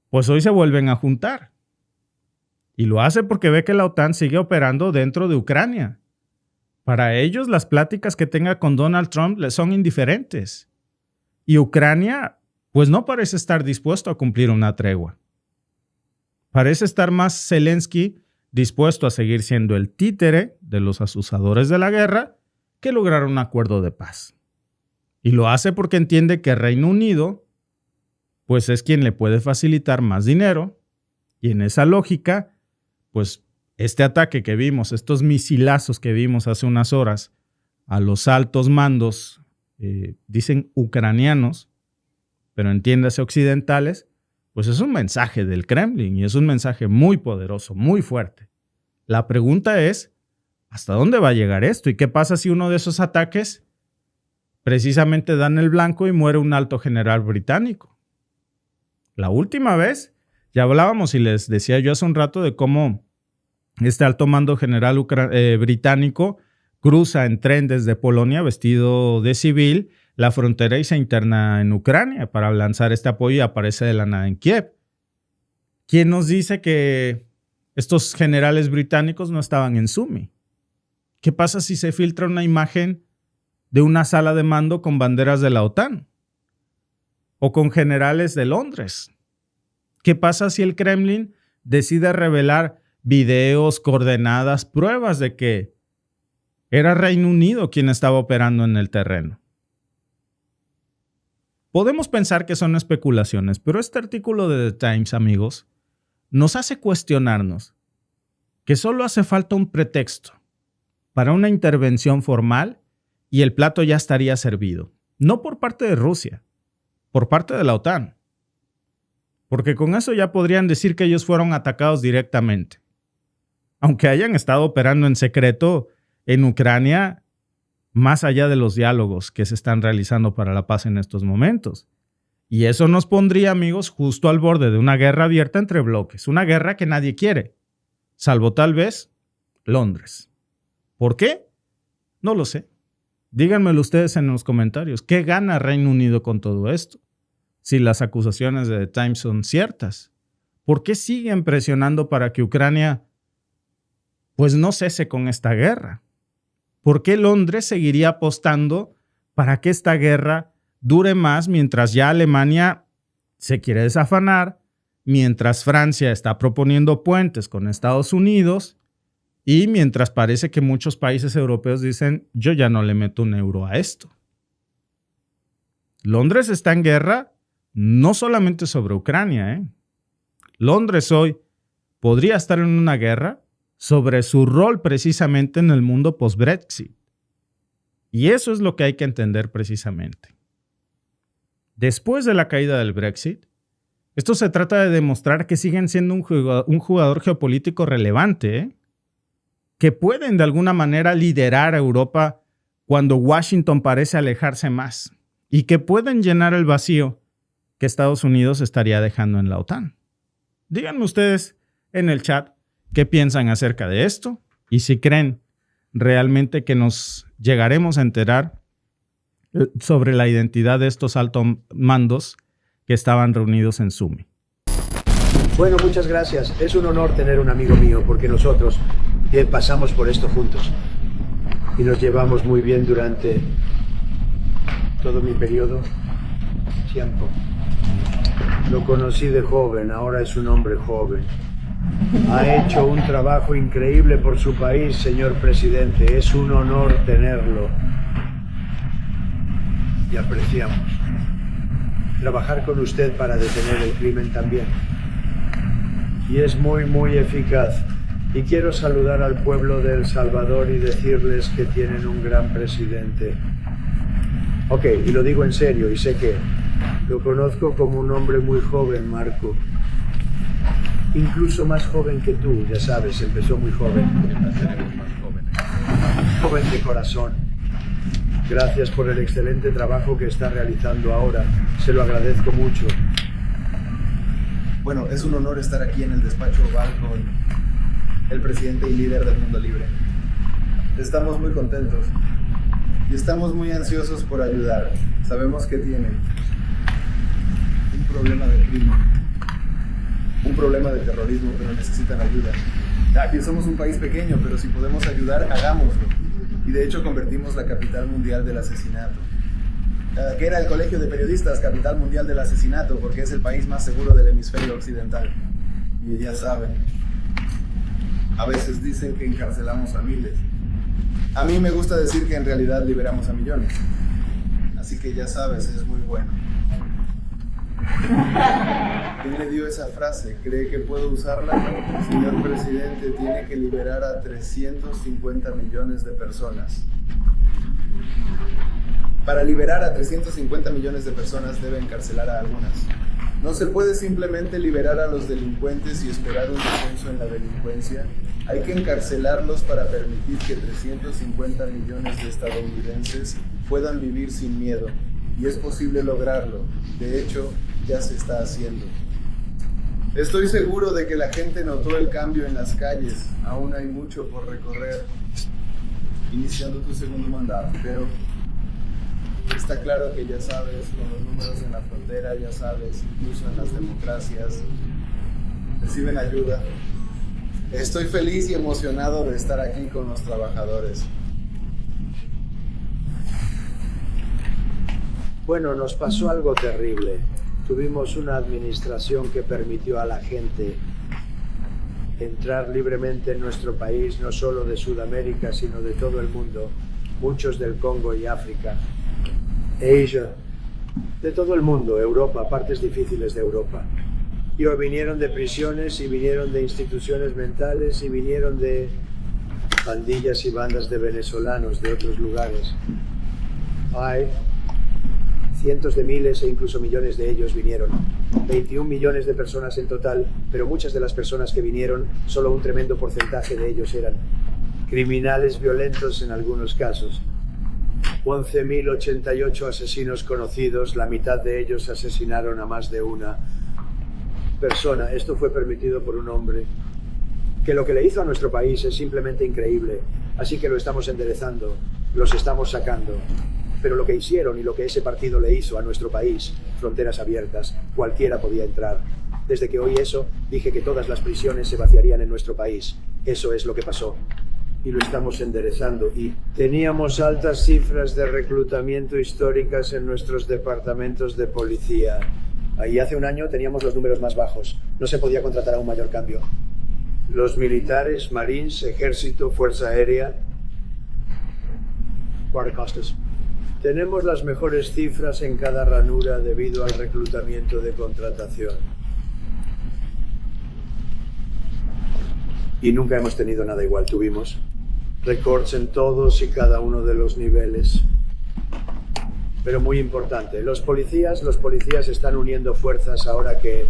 pues hoy se vuelven a juntar. Y lo hace porque ve que la OTAN sigue operando dentro de Ucrania. Para ellos, las pláticas que tenga con Donald Trump les son indiferentes. Y Ucrania, pues no parece estar dispuesto a cumplir una tregua. Parece estar más Zelensky dispuesto a seguir siendo el títere de los asusadores de la guerra que lograr un acuerdo de paz. Y lo hace porque entiende que Reino Unido, pues es quien le puede facilitar más dinero. Y en esa lógica, pues este ataque que vimos, estos misilazos que vimos hace unas horas a los altos mandos, dicen ucranianos, pero entiéndase occidentales, pues es un mensaje del Kremlin y es un mensaje muy poderoso, muy fuerte. La pregunta es, ¿hasta dónde va a llegar esto? ¿Y qué pasa si uno de esos ataques precisamente dan el blanco y muere un alto general británico? La última vez, ya hablábamos y les decía yo hace un rato de cómo este alto mando general británico cruza en tren desde Polonia vestido de civil la frontera y se interna en Ucrania para lanzar este apoyo y aparece de la nada en Kiev. ¿Quién nos dice que estos generales británicos no estaban en Sumy? ¿Qué pasa si se filtra una imagen de una sala de mando con banderas de la OTAN? ¿O con generales de Londres? ¿Qué pasa si el Kremlin decide revelar videos, coordenadas, pruebas de que era Reino Unido quien estaba operando en el terreno? Podemos pensar que son especulaciones, pero este artículo de The Times, amigos, nos hace cuestionarnos que solo hace falta un pretexto para una intervención formal y el plato ya estaría servido. No por parte de Rusia, por parte de la OTAN. Porque con eso ya podrían decir que ellos fueron atacados directamente. Aunque hayan estado operando en secreto en Ucrania, más allá de los diálogos que se están realizando para la paz en estos momentos. Y eso nos pondría, amigos, justo al borde de una guerra abierta entre bloques. Una guerra que nadie quiere, salvo tal vez Londres. ¿Por qué? No lo sé. Díganmelo ustedes en los comentarios. ¿Qué gana Reino Unido con todo esto? Si las acusaciones de The Times son ciertas. ¿Por qué siguen presionando para que Ucrania pues no cese con esta guerra? ¿Por qué Londres seguiría apostando para que esta guerra dure más mientras ya Alemania se quiere desafanar, mientras Francia está proponiendo puentes con Estados Unidos y mientras parece que muchos países europeos dicen yo ya no le meto un euro a esto? Londres está en guerra no solamente sobre Ucrania, ¿eh? Londres hoy podría estar en una guerra sobre su rol precisamente en el mundo post-Brexit. Y eso es lo que hay que entender precisamente. Después de la caída del Brexit, esto se trata de demostrar que siguen siendo un jugador geopolítico relevante, ¿eh? Que pueden de alguna manera liderar a Europa cuando Washington parece alejarse más y que pueden llenar el vacío que Estados Unidos estaría dejando en la OTAN. Díganme ustedes en el chat qué piensan acerca de esto y si creen realmente que nos llegaremos a enterar sobre la identidad de estos altos mandos que estaban reunidos en Sumy. Bueno, muchas gracias. Es un honor tener un amigo mío porque nosotros pasamos por esto juntos y nos llevamos muy bien durante todo mi periodo tiempo. Lo conocí de joven, ahora es un hombre joven. Ha hecho un trabajo increíble por su país, señor presidente. Es un honor tenerlo. Y apreciamos trabajar con usted para detener el crimen también. Y es muy, muy eficaz. Y quiero saludar al pueblo de El Salvador y decirles que tienen un gran presidente. Ok, y lo digo en serio, y sé que lo conozco como un hombre muy joven, Marco. Incluso más joven que tú, ya sabes, empezó muy joven. Joven de corazón. Gracias por el excelente trabajo que está realizando ahora. Se lo agradezco mucho. Bueno, es un honor estar aquí en el despacho oval con el presidente y líder del Mundo Libre. Estamos muy contentos y estamos muy ansiosos por ayudar. Sabemos que tienen un problema de crimen, un problema de terrorismo, pero necesitan ayuda. Aquí somos un país pequeño, pero si podemos ayudar, hagámoslo. Y de hecho convertimos la capital mundial del asesinato, que era el Colegio de Periodistas, capital mundial del asesinato, porque es el país más seguro del hemisferio occidental. Y ya saben, a veces dicen que encarcelamos a miles. A mí me gusta decir que en realidad liberamos a millones. Así que ya sabes, es muy bueno. ¿Quién le dio esa frase? ¿Cree que puedo usarla? Señor presidente, tiene que liberar a 350 millones de personas. Para liberar a 350 millones de personas debe encarcelar a algunas. No se puede simplemente liberar a los delincuentes y esperar un descenso en la delincuencia. Hay que encarcelarlos para permitir que 350 millones de estadounidenses puedan vivir sin miedo. Y es posible lograrlo. De hecho, ya se está haciendo. Estoy seguro de que la gente notó el cambio en las calles. Aún hay mucho por recorrer, iniciando tu segundo mandato, pero está claro que ya sabes, con los números en la frontera, ya sabes, incluso en las democracias, reciben ayuda. Estoy feliz y emocionado de estar aquí con los trabajadores. Bueno, nos pasó algo terrible. Tuvimos una administración que permitió a la gente entrar libremente en nuestro país, no solo de Sudamérica, sino de todo el mundo, muchos del Congo y África, Asia, de todo el mundo, Europa, partes difíciles de Europa. Y vinieron de prisiones, y vinieron de instituciones mentales, y vinieron de pandillas y bandas de venezolanos de otros lugares. Hay cientos de miles e incluso millones de ellos vinieron. 21 millones de personas en total, pero muchas de las personas que vinieron, solo un tremendo porcentaje de ellos eran criminales violentos en algunos casos. 11.088 asesinos conocidos, la mitad de ellos asesinaron a más de una persona. Esto fue permitido por un hombre que lo que le hizo a nuestro país es simplemente increíble, así que lo estamos enderezando, los estamos sacando. Pero lo que hicieron y lo que ese partido le hizo a nuestro país, fronteras abiertas, cualquiera podía entrar. Desde que oí eso, dije que todas las prisiones se vaciarían en nuestro país. Eso es lo que pasó. Y lo estamos enderezando. Y teníamos altas cifras de reclutamiento históricas en nuestros departamentos de policía. Ahí hace un año teníamos los números más bajos. No se podía contratar a un mayor cambio. Los militares, Marines, Ejército, Fuerza Aérea, guardacostas. Tenemos las mejores cifras en cada ranura debido al reclutamiento de contratación. Y nunca hemos tenido nada igual. Tuvimos récords en todos y cada uno de los niveles. Pero muy importante, los policías están uniendo fuerzas ahora que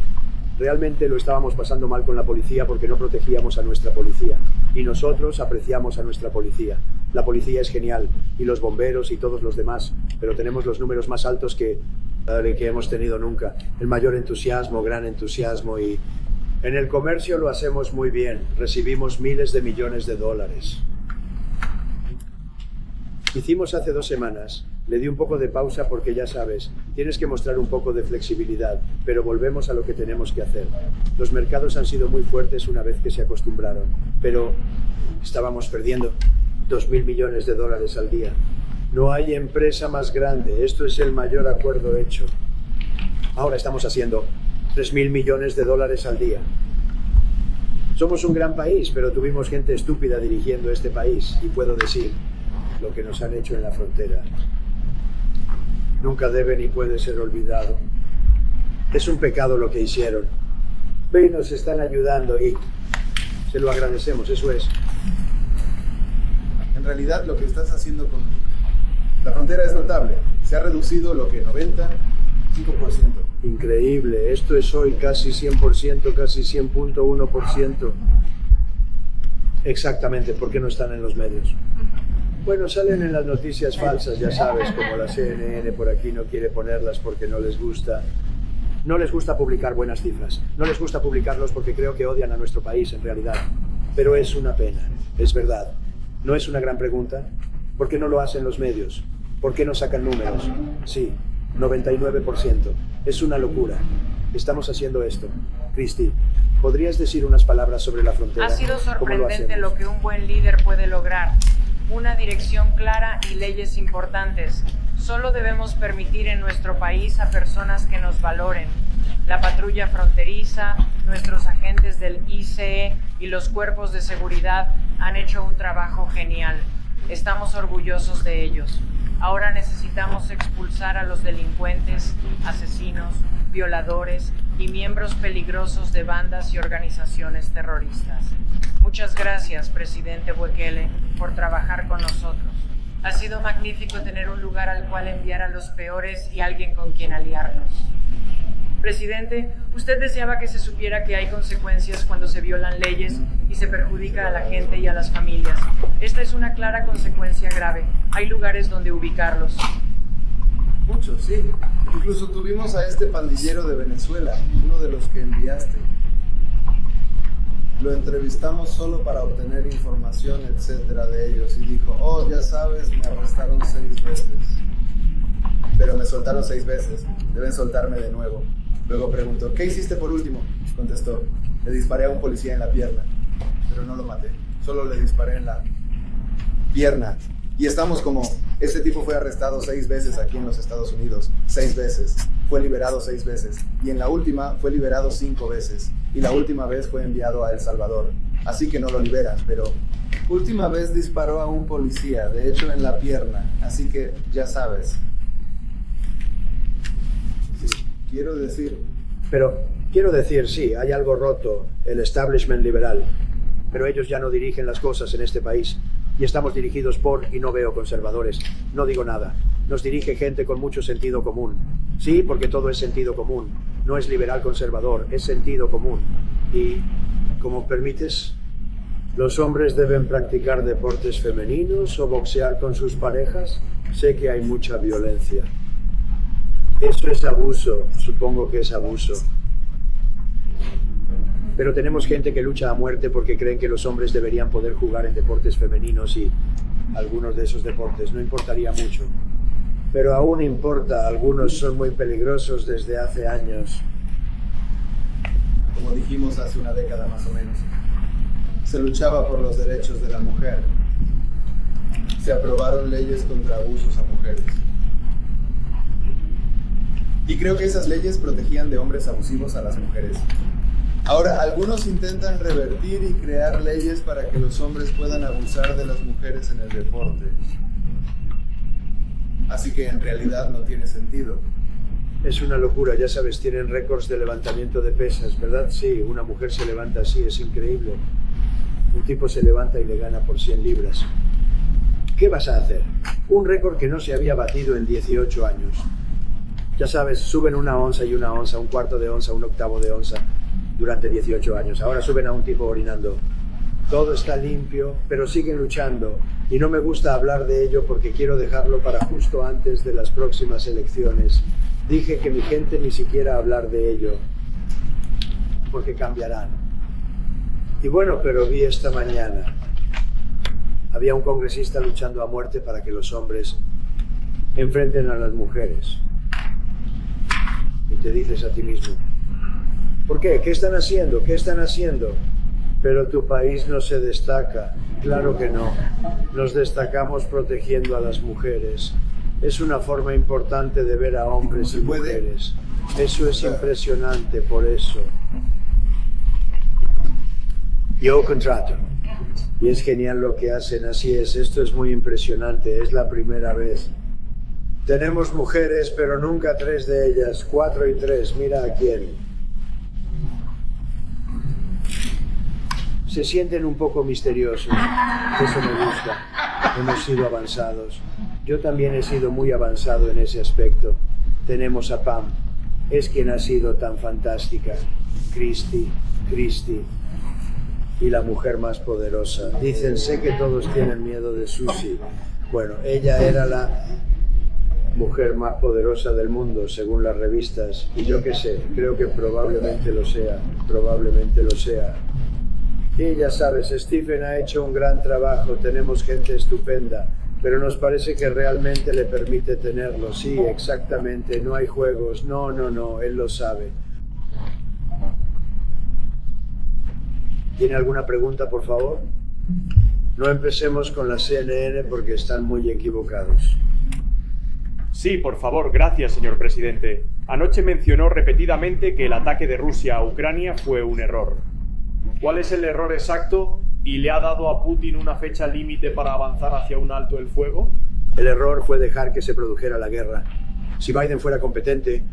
realmente lo estábamos pasando mal con la policía porque no protegíamos a nuestra policía. Y nosotros apreciamos a nuestra policía. La policía es genial, y los bomberos y todos los demás, pero tenemos los números más altos que hemos tenido nunca. El mayor entusiasmo, gran entusiasmo, y en el comercio lo hacemos muy bien. Recibimos miles de millones de dólares. Hicimos hace 2 semanas. Le di un poco de pausa porque ya sabes, tienes que mostrar un poco de flexibilidad, pero volvemos a lo que tenemos que hacer. Los mercados han sido muy fuertes una vez que se acostumbraron, pero estábamos perdiendo 2.000 millones de dólares al día. No hay empresa más grande, esto es el mayor acuerdo hecho. Ahora estamos haciendo 3.000 millones de dólares al día. Somos un gran país, pero tuvimos gente estúpida dirigiendo este país, y puedo decir lo que nos han hecho en la frontera nunca debe ni puede ser olvidado. Es un pecado lo que hicieron. Ve, nos están ayudando y se lo agradecemos, eso es. En realidad lo que estás haciendo con la frontera es notable. Se ha reducido lo que 95%. Increíble, esto es hoy casi 100%, casi 100.1%. Exactamente, ¿por qué no están en los medios? Bueno, salen en las noticias falsas, ya sabes, como la CNN por aquí no quiere ponerlas porque no les gusta. No les gusta publicar buenas cifras. No les gusta publicarlos porque creo que odian a nuestro país en realidad. Pero es una pena, es verdad. ¿No es una gran pregunta? ¿Por qué no lo hacen los medios? ¿Por qué no sacan números? Sí, 99%. Es una locura. Estamos haciendo esto. Cristi, ¿podrías decir unas palabras sobre la frontera? Ha sido sorprendente lo que un buen líder puede lograr. Una dirección clara y leyes importantes. Solo debemos permitir en nuestro país a personas que nos valoren. La patrulla fronteriza, nuestros agentes del ICE y los cuerpos de seguridad han hecho un trabajo genial. Estamos orgullosos de ellos. Ahora necesitamos expulsar a los delincuentes, asesinos, violadores y miembros peligrosos de bandas y organizaciones terroristas. Muchas gracias, presidente Bukele, por trabajar con nosotros. Ha sido magnífico tener un lugar al cual enviar a los peores y alguien con quien aliarnos. Presidente, usted deseaba que se supiera que hay consecuencias cuando se violan leyes y se perjudica a la gente y a las familias. Esta es una clara consecuencia grave. Hay lugares donde ubicarlos. Muchos, sí. Incluso tuvimos a este pandillero de Venezuela, uno de los que enviaste. Lo entrevistamos solo para obtener información, etcétera, de ellos. Y dijo, oh, ya sabes, me arrestaron 6 veces. Pero me soltaron 6 veces. Deben soltarme de nuevo. Luego preguntó, ¿qué hiciste por último? Contestó, le disparé a un policía en la pierna. Pero no lo maté. Solo le disparé en la pierna. Y estamos como, este tipo fue arrestado 6 veces aquí en los Estados Unidos. 6 veces. Fue liberado 6 veces. Y en la última fue liberado 5 veces. Y la última vez fue enviado a El Salvador. Así que no lo liberan, pero última vez disparó a un policía, de hecho en la pierna. Así que ya sabes. Sí, quiero decir, sí, hay algo roto, el establishment liberal. Pero ellos ya no dirigen las cosas en este país. Y estamos dirigidos por, y no veo conservadores, no digo nada. Nos dirige gente con mucho sentido común. Sí, porque todo es sentido común. No es liberal conservador, es sentido común. Y, ¿cómo permites? ¿Los hombres deben practicar deportes femeninos o boxear con sus parejas? Sé que hay mucha violencia. Eso es abuso, supongo que es abuso. Pero tenemos gente que lucha a muerte porque creen que los hombres deberían poder jugar en deportes femeninos y algunos de esos deportes no importaría mucho. Pero aún importa, algunos son muy peligrosos desde hace años. Como dijimos hace una década más o menos, se luchaba por los derechos de la mujer. Se aprobaron leyes contra abusos a mujeres. Y creo que esas leyes protegían de hombres abusivos a las mujeres. Ahora, algunos intentan revertir y crear leyes para que los hombres puedan abusar de las mujeres en el deporte. así que en realidad no tiene sentido. Es una locura, ya sabes, tienen récords de levantamiento de pesas, ¿verdad? Sí, una mujer se levanta así, es increíble. Un tipo se levanta y le gana por 100 libras. ¿Qué vas a hacer? Un récord que no se había batido en 18 años. Ya sabes, suben una onza y una onza, un cuarto de onza, un octavo de onza durante 18 años. Ahora suben a un tipo orinando. Todo está limpio, pero siguen luchando. Y no me gusta hablar de ello porque quiero dejarlo para justo antes de las próximas elecciones. Dije que mi gente ni siquiera hablar de ello, porque cambiarán. Y bueno, pero vi esta mañana. Había un congresista luchando a muerte para que los hombres enfrenten a las mujeres. Y te dices a ti mismo, ¿por qué? ¿Qué están haciendo? ¿Qué están haciendo? Pero tu país no se destaca. Claro que no. Nos destacamos protegiendo a las mujeres. Es una forma importante de ver a hombres y mujeres. Eso es impresionante, por eso. Yo contrato. Y es genial lo que hacen, así es. Esto es muy impresionante, es la primera vez. Tenemos mujeres, pero nunca 3 de ellas. 4 y 3, mira a quién. Se sienten un poco misteriosos. Eso me gusta. Hemos sido avanzados. Yo también he sido muy avanzado en ese aspecto. Tenemos a Pam. Es quien ha sido tan fantástica. Christy. Y la mujer más poderosa. Dicen, sé que todos tienen miedo de Susie. Bueno, ella era la mujer más poderosa del mundo, según las revistas. Y yo qué sé, creo que probablemente lo sea. Y ya sabes, Stephen ha hecho un gran trabajo, tenemos gente estupenda, pero nos parece que realmente le permite tenerlo. Sí, exactamente, no hay juegos, no, él lo sabe. ¿Tiene alguna pregunta, por favor? No empecemos con la CNN porque están muy equivocados. Sí, por favor, gracias, señor presidente. Anoche mencionó repetidamente que el ataque de Rusia a Ucrania fue un error. ¿Cuál es el error exacto? ¿Y le ha dado a Putin una fecha límite para avanzar hacia un alto el fuego? El error fue dejar que se produjera la guerra. Si Biden fuera competente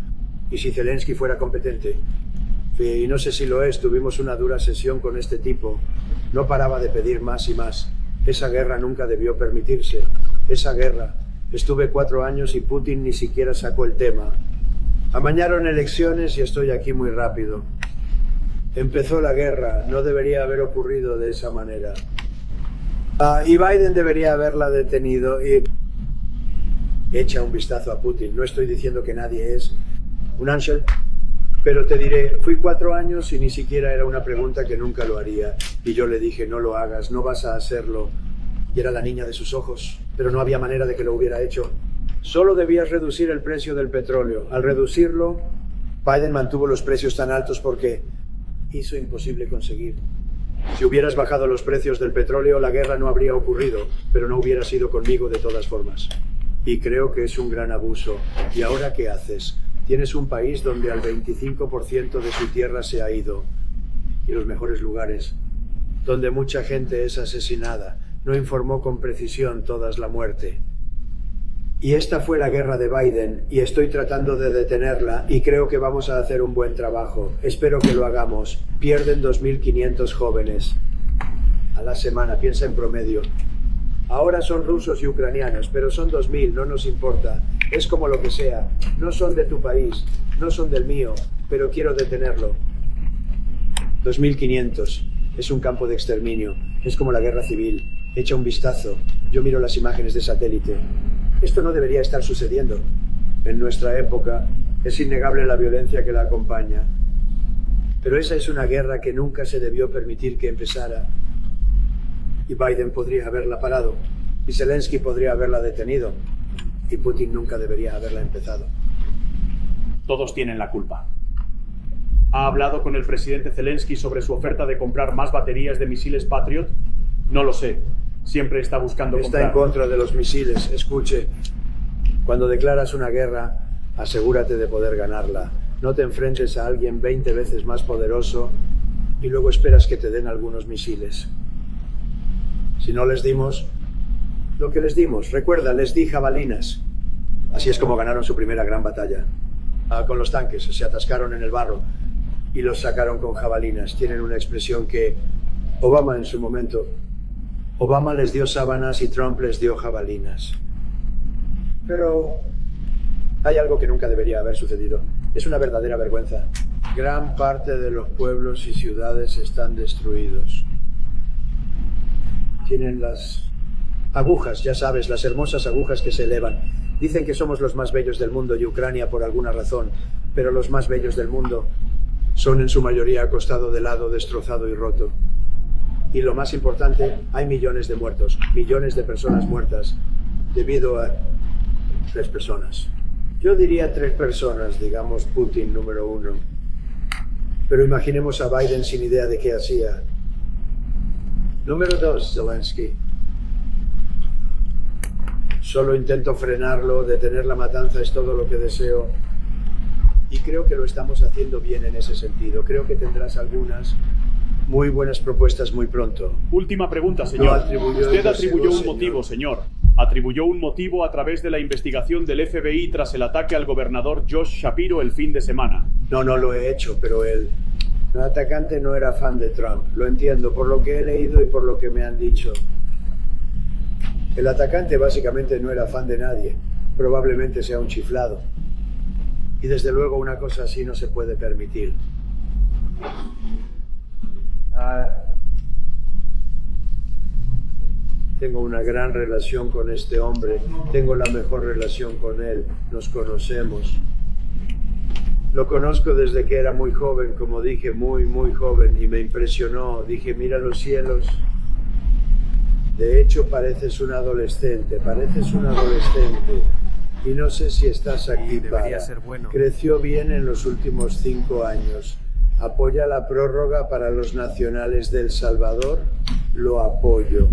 y si Zelensky fuera competente, y no sé si lo es, tuvimos una dura sesión con este tipo. No paraba de pedir más y más. Esa guerra nunca debió permitirse. Esa guerra. Estuve 4 años y Putin ni siquiera sacó el tema. Amañaron elecciones y estoy aquí muy rápido. Empezó la guerra, no debería haber ocurrido de esa manera. Y Biden debería haberla detenido y echa un vistazo a Putin. No estoy diciendo que nadie es un ángel, pero te diré, fui 4 años y ni siquiera era una pregunta que nunca lo haría. Y yo le dije, no lo hagas, no vas a hacerlo. Y era la niña de sus ojos, pero no había manera de que lo hubiera hecho. Solo debías reducir el precio del petróleo. Al reducirlo, Biden mantuvo los precios tan altos porque hizo imposible conseguir. Si hubieras bajado los precios del petróleo, la guerra no habría ocurrido, pero no hubiera sido conmigo de todas formas. Y creo que es un gran abuso. ¿Y ahora qué haces? Tienes un país donde al 25% de su tierra se ha ido. Y los mejores lugares, donde mucha gente es asesinada. No informó con precisión toda la muerte. Y esta fue la guerra de Biden, y estoy tratando de detenerla, y creo que vamos a hacer un buen trabajo. Espero que lo hagamos. Pierden 2.500 jóvenes a la semana, piensa en promedio. Ahora son rusos y ucranianos, pero son 2.000, no nos importa. Es como lo que sea. No son de tu país, no son del mío, pero quiero detenerlo. 2.500. Es un campo de exterminio. Es como la guerra civil. Echa un vistazo. Yo miro las imágenes de satélite. Esto no debería estar sucediendo. En nuestra época es innegable la violencia que la acompaña. Pero esa es una guerra que nunca se debió permitir que empezara. Y Biden podría haberla parado. Y Zelensky podría haberla detenido. Y Putin nunca debería haberla empezado. Todos tienen la culpa. ¿Ha hablado con el presidente Zelensky sobre su oferta de comprar más baterías de misiles Patriot? No lo sé. Siempre está buscando comprar. Está en contra de los misiles. Escuche, cuando declaras una guerra, asegúrate de poder ganarla. No te enfrentes a alguien 20 veces más poderoso y luego esperas que te den algunos misiles. Si no les dimos lo que les dimos, recuerda, les di jabalinas. Así es como ganaron su primera gran batalla. Con los tanques, se atascaron en el barro y los sacaron con jabalinas. Tienen una expresión que Obama en su momento... Obama les dio sábanas y Trump les dio jabalinas. Pero hay algo que nunca debería haber sucedido. Es una verdadera vergüenza. Gran parte de los pueblos y ciudades están destruidos. Tienen las agujas, ya sabes, las hermosas agujas que se elevan. Dicen que somos los más bellos del mundo y Ucrania por alguna razón, pero los más bellos del mundo son en su mayoría acostado de lado, destrozado y roto. Y lo más importante, hay millones de muertos, millones de personas muertas debido a 3 personas. Yo diría 3 personas, digamos Putin número 1. Pero imaginemos a Biden sin idea de qué hacía. Número 2, Zelensky. Solo intento frenarlo, detener la matanza es todo lo que deseo. Y creo que lo estamos haciendo bien en ese sentido. Creo que tendrás algunas muy buenas propuestas muy pronto. Última pregunta, señor. Usted atribuyó un motivo, señor. Atribuyó un motivo a través de la investigación del FBI tras el ataque al gobernador Josh Shapiro el fin de semana. No lo he hecho, pero el atacante no era fan de Trump. Lo entiendo por lo que he leído y por lo que me han dicho. El atacante básicamente no era fan de nadie. Probablemente sea un chiflado. Y desde luego una cosa así no se puede permitir. Tengo una gran relación con este hombre. Tengo la mejor relación con él. Nos conocemos. Lo conozco desde que era muy joven, como dije, muy joven. Y me impresionó. Dije, mira los cielos. De hecho, pareces un adolescente. Y no sé si estás aquí para... ser bueno. Creció bien en los últimos 5 años. ¿Apoya la prórroga para los nacionales de El Salvador? Lo apoyo.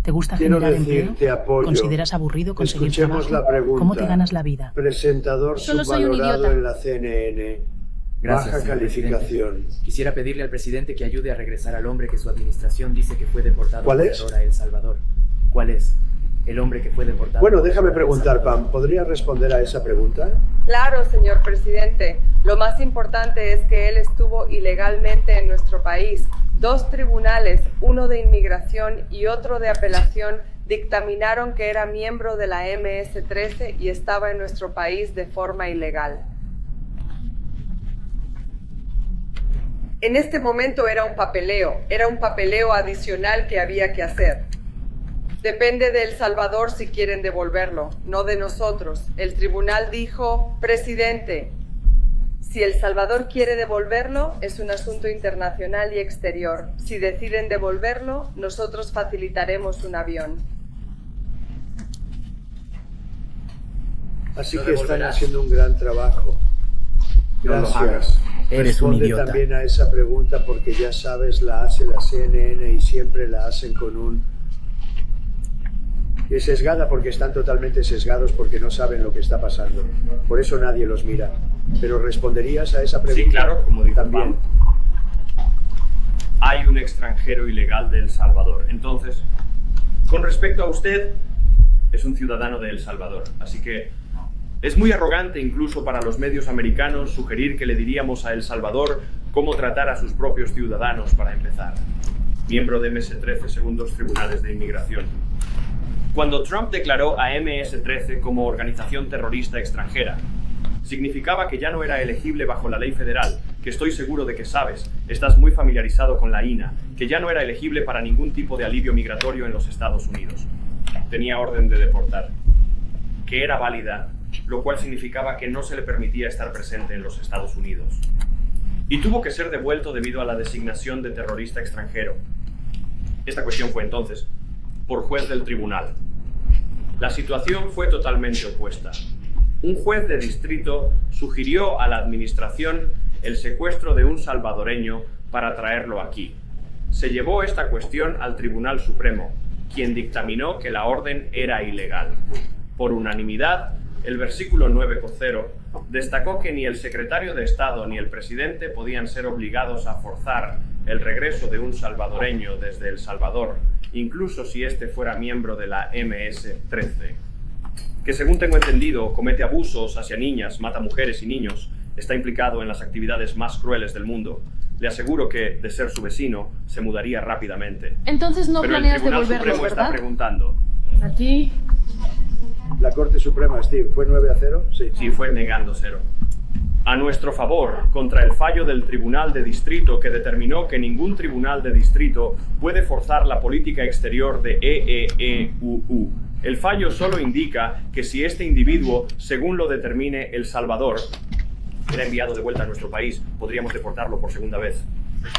¿Te gusta Quiero generar decir, empleo? te apoyo. ¿Consideras aburrido conseguir Escuchemos trabajo? la pregunta. ¿Cómo te ganas la vida? Presentador Solo soy un subvalorado idiota. en la CNN. Gracias, Baja señor calificación. presidente. Quisiera pedirle al presidente que ayude a regresar al hombre que su administración dice que fue deportado ¿Cuál por es? error a El Salvador. ¿Cuál es? El hombre que fue deportado. Bueno, por déjame error a El preguntar, Salvador. Pam. ¿Podría responder a esa pregunta? Claro, señor presidente. Lo más importante es que él estuvo ilegalmente en nuestro país. 2 tribunales, uno de inmigración y otro de apelación, dictaminaron que era miembro de la MS-13 y estaba en nuestro país de forma ilegal. En este momento era un papeleo adicional que había que hacer. Depende de El Salvador si quieren devolverlo, no de nosotros. El tribunal dijo, presidente, si El Salvador quiere devolverlo, es un asunto internacional y exterior. Si deciden devolverlo, nosotros facilitaremos un avión. Así Lo que están devolverás. haciendo un gran trabajo. No lo Gracias. hagas. Eres un Responde idiota. también a esa pregunta porque ya sabes, la hace la CNN y siempre la hacen con un... Es sesgada porque están totalmente sesgados porque no saben lo que está pasando. Por eso nadie los mira. Pero ¿responderías a esa pregunta? Sí, claro, como dijo también. Pam. Hay un extranjero ilegal de El Salvador. Entonces, con respecto a usted, es un ciudadano de El Salvador. Así que es muy arrogante incluso para los medios americanos sugerir que le diríamos a El Salvador cómo tratar a sus propios ciudadanos para empezar. Miembro de MS-13 según 2 tribunales de inmigración. Cuando Trump declaró a MS-13 como organización terrorista extranjera, significaba que ya no era elegible bajo la ley federal, que estoy seguro de que sabes, estás muy familiarizado con la INA, que ya no era elegible para ningún tipo de alivio migratorio en los Estados Unidos. Tenía orden de deportar, que era válida, lo cual significaba que no se le permitía estar presente en los Estados Unidos. Y tuvo que ser devuelto debido a la designación de terrorista extranjero. Esta cuestión fue entonces por juez del tribunal. La situación fue totalmente opuesta. Un juez de distrito sugirió a la administración el secuestro de un salvadoreño para traerlo aquí. Se llevó esta cuestión al Tribunal Supremo, quien dictaminó que la orden era ilegal. Por unanimidad, el versículo 9.0 destacó que ni el secretario de Estado ni el presidente podían ser obligados a forzar el regreso de un salvadoreño desde El Salvador, incluso si éste fuera miembro de la MS-13, que según tengo entendido comete abusos hacia niñas, mata mujeres y niños, está implicado en las actividades más crueles del mundo. Le aseguro que, de ser su vecino, se mudaría rápidamente. Entonces no planeas devolverlo, Pero el Tribunal Supremo está preguntando. Aquí. La Corte Suprema, Steve, ¿fue 9-0? Sí. Sí, fue negando 0. A nuestro favor, contra el fallo del Tribunal de Distrito que determinó que ningún tribunal de distrito puede forzar la política exterior de EEUU. El fallo solo indica que si este individuo, según lo determine El Salvador, era enviado de vuelta a nuestro país, podríamos deportarlo por segunda vez.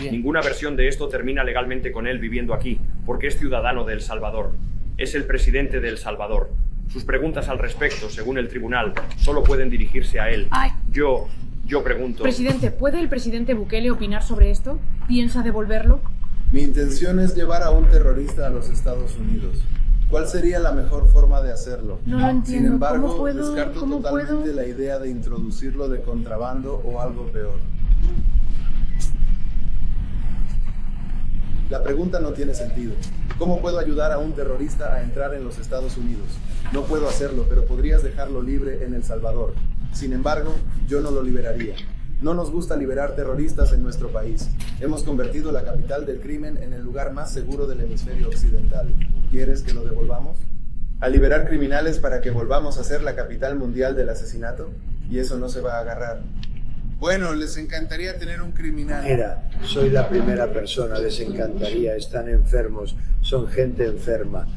Ninguna versión de esto termina legalmente con él viviendo aquí, porque es ciudadano de El Salvador. Es el presidente de El Salvador. Sus preguntas al respecto, según el tribunal, solo pueden dirigirse a él. Yo pregunto... Presidente, ¿puede el presidente Bukele opinar sobre esto? ¿Piensa devolverlo? Mi intención es llevar a un terrorista a los Estados Unidos. ¿Cuál sería la mejor forma de hacerlo? No lo entiendo. Sin embargo, ¿Cómo puedo? descarto totalmente la idea de introducirlo de contrabando o algo peor. La pregunta no tiene sentido. ¿Cómo puedo ayudar a un terrorista a entrar en los Estados Unidos? No puedo hacerlo, pero podrías dejarlo libre en El Salvador. Sin embargo, yo no lo liberaría. No nos gusta liberar terroristas en nuestro país. Hemos convertido la capital del crimen en el lugar más seguro del hemisferio occidental. ¿Quieres que lo devolvamos? ¿A liberar criminales para que volvamos a ser la capital mundial del asesinato? Y eso no se va a agarrar. Bueno, les encantaría tener un criminal. Mira, soy la primera persona, les encantaría, están enfermos, son gente enferma.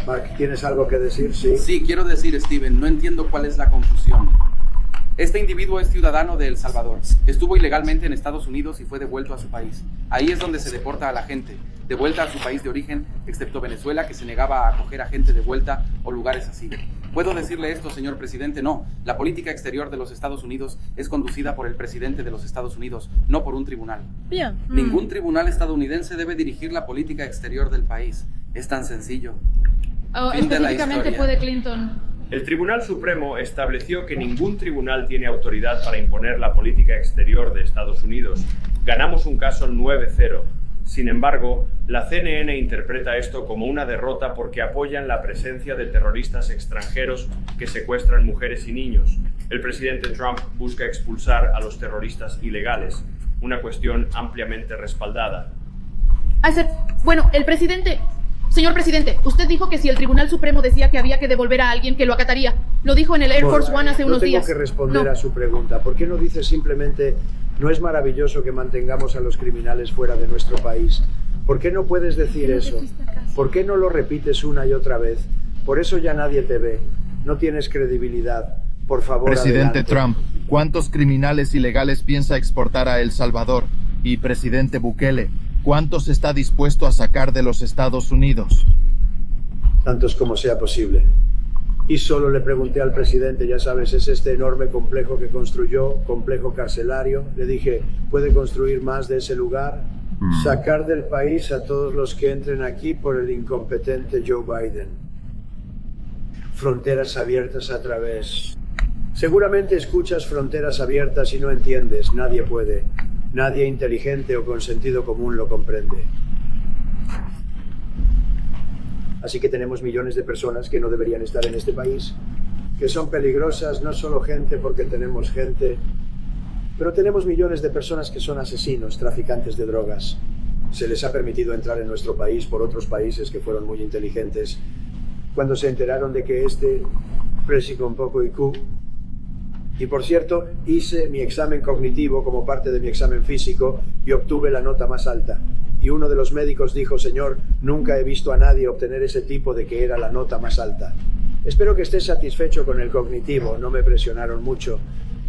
Mark, ¿tienes algo que decir? Sí. Sí, quiero decir, Steven, no entiendo cuál es la confusión. Este individuo es ciudadano de El Salvador. Estuvo ilegalmente en Estados Unidos y fue devuelto a su país. Ahí es donde se deporta a la gente, de vuelta a su país de origen, excepto Venezuela, que se negaba a acoger a gente de vuelta o lugares así. ¿Puedo decirle esto, señor presidente? No. La política exterior de los Estados Unidos es conducida por el presidente de los Estados Unidos, no por un tribunal. Bien. Ningún tribunal estadounidense debe dirigir la política exterior del país. Es tan sencillo. Específicamente puede Clinton. El Tribunal Supremo estableció que ningún tribunal tiene autoridad para imponer la política exterior de Estados Unidos. Ganamos un caso 9-0. Sin embargo, la CNN interpreta esto como una derrota porque apoyan la presencia de terroristas extranjeros que secuestran mujeres y niños. El presidente Trump busca expulsar a los terroristas ilegales, una cuestión ampliamente respaldada. Bueno, el presidente... Señor presidente, usted dijo que si el Tribunal Supremo decía que había que devolver a alguien, que lo acataría. Lo dijo en el Air Force One hace unos días. No tengo que responder a su pregunta. ¿Por qué no dice simplemente, no es maravilloso que mantengamos a los criminales fuera de nuestro país? ¿Por qué no puedes decir eso? ¿Por qué no lo repites una y otra vez? Por eso ya nadie te ve. No tienes credibilidad. Por favor, Presidente adelante. Trump, ¿cuántos criminales ilegales piensa exportar a El Salvador? Y presidente Bukele, ¿cuántos está dispuesto a sacar de los Estados Unidos? Tantos como sea posible. Y solo le pregunté al presidente, ya sabes, es este enorme complejo que construyó, complejo carcelario. Le dije, ¿puede construir más de ese lugar? Sacar del país a todos los que entren aquí por el incompetente Joe Biden. Fronteras abiertas a través. Seguramente escuchas fronteras abiertas y no entiendes, nadie puede. Nadie inteligente o con sentido común lo comprende. Así que tenemos millones de personas que no deberían estar en este país, que son peligrosas, no solo gente porque tenemos gente, pero tenemos millones de personas que son asesinos, traficantes de drogas. Se les ha permitido entrar en nuestro país por otros países que fueron muy inteligentes. Cuando se enteraron de que presi con poco IQ. Y por cierto, hice mi examen cognitivo como parte de mi examen físico y obtuve la nota más alta. Y uno de los médicos dijo, señor, nunca he visto a nadie obtener ese tipo de que era la nota más alta. Espero que estés satisfecho con el cognitivo, no me presionaron mucho.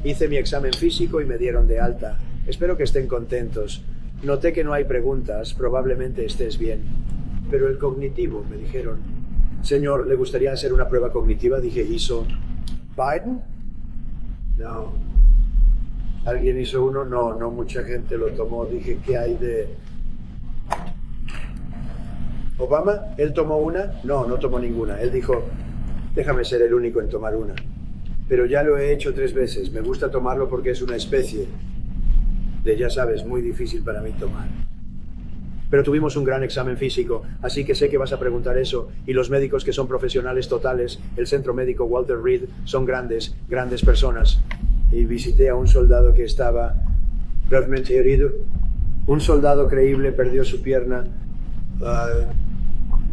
Hice mi examen físico y me dieron de alta. Espero que estén contentos. Noté que no hay preguntas, probablemente estés bien. Pero el cognitivo, me dijeron. Señor, ¿le gustaría hacer una prueba cognitiva? Dije, ¿hizo Biden? No. ¿Alguien hizo uno? No, no mucha gente lo tomó. Dije, ¿qué hay de Obama? ¿Él tomó una? No, no tomó ninguna. Él dijo, déjame ser el único en tomar una. Pero ya lo he hecho 3 veces. Me gusta tomarlo porque es una especie. de, ya sabes, muy difícil para mí tomar. Pero tuvimos un gran examen físico, así que sé que vas a preguntar eso, y los médicos que son profesionales totales, el centro médico Walter Reed, son grandes personas. Y visité a un soldado que estaba gravemente herido. Un soldado creíble perdió su pierna,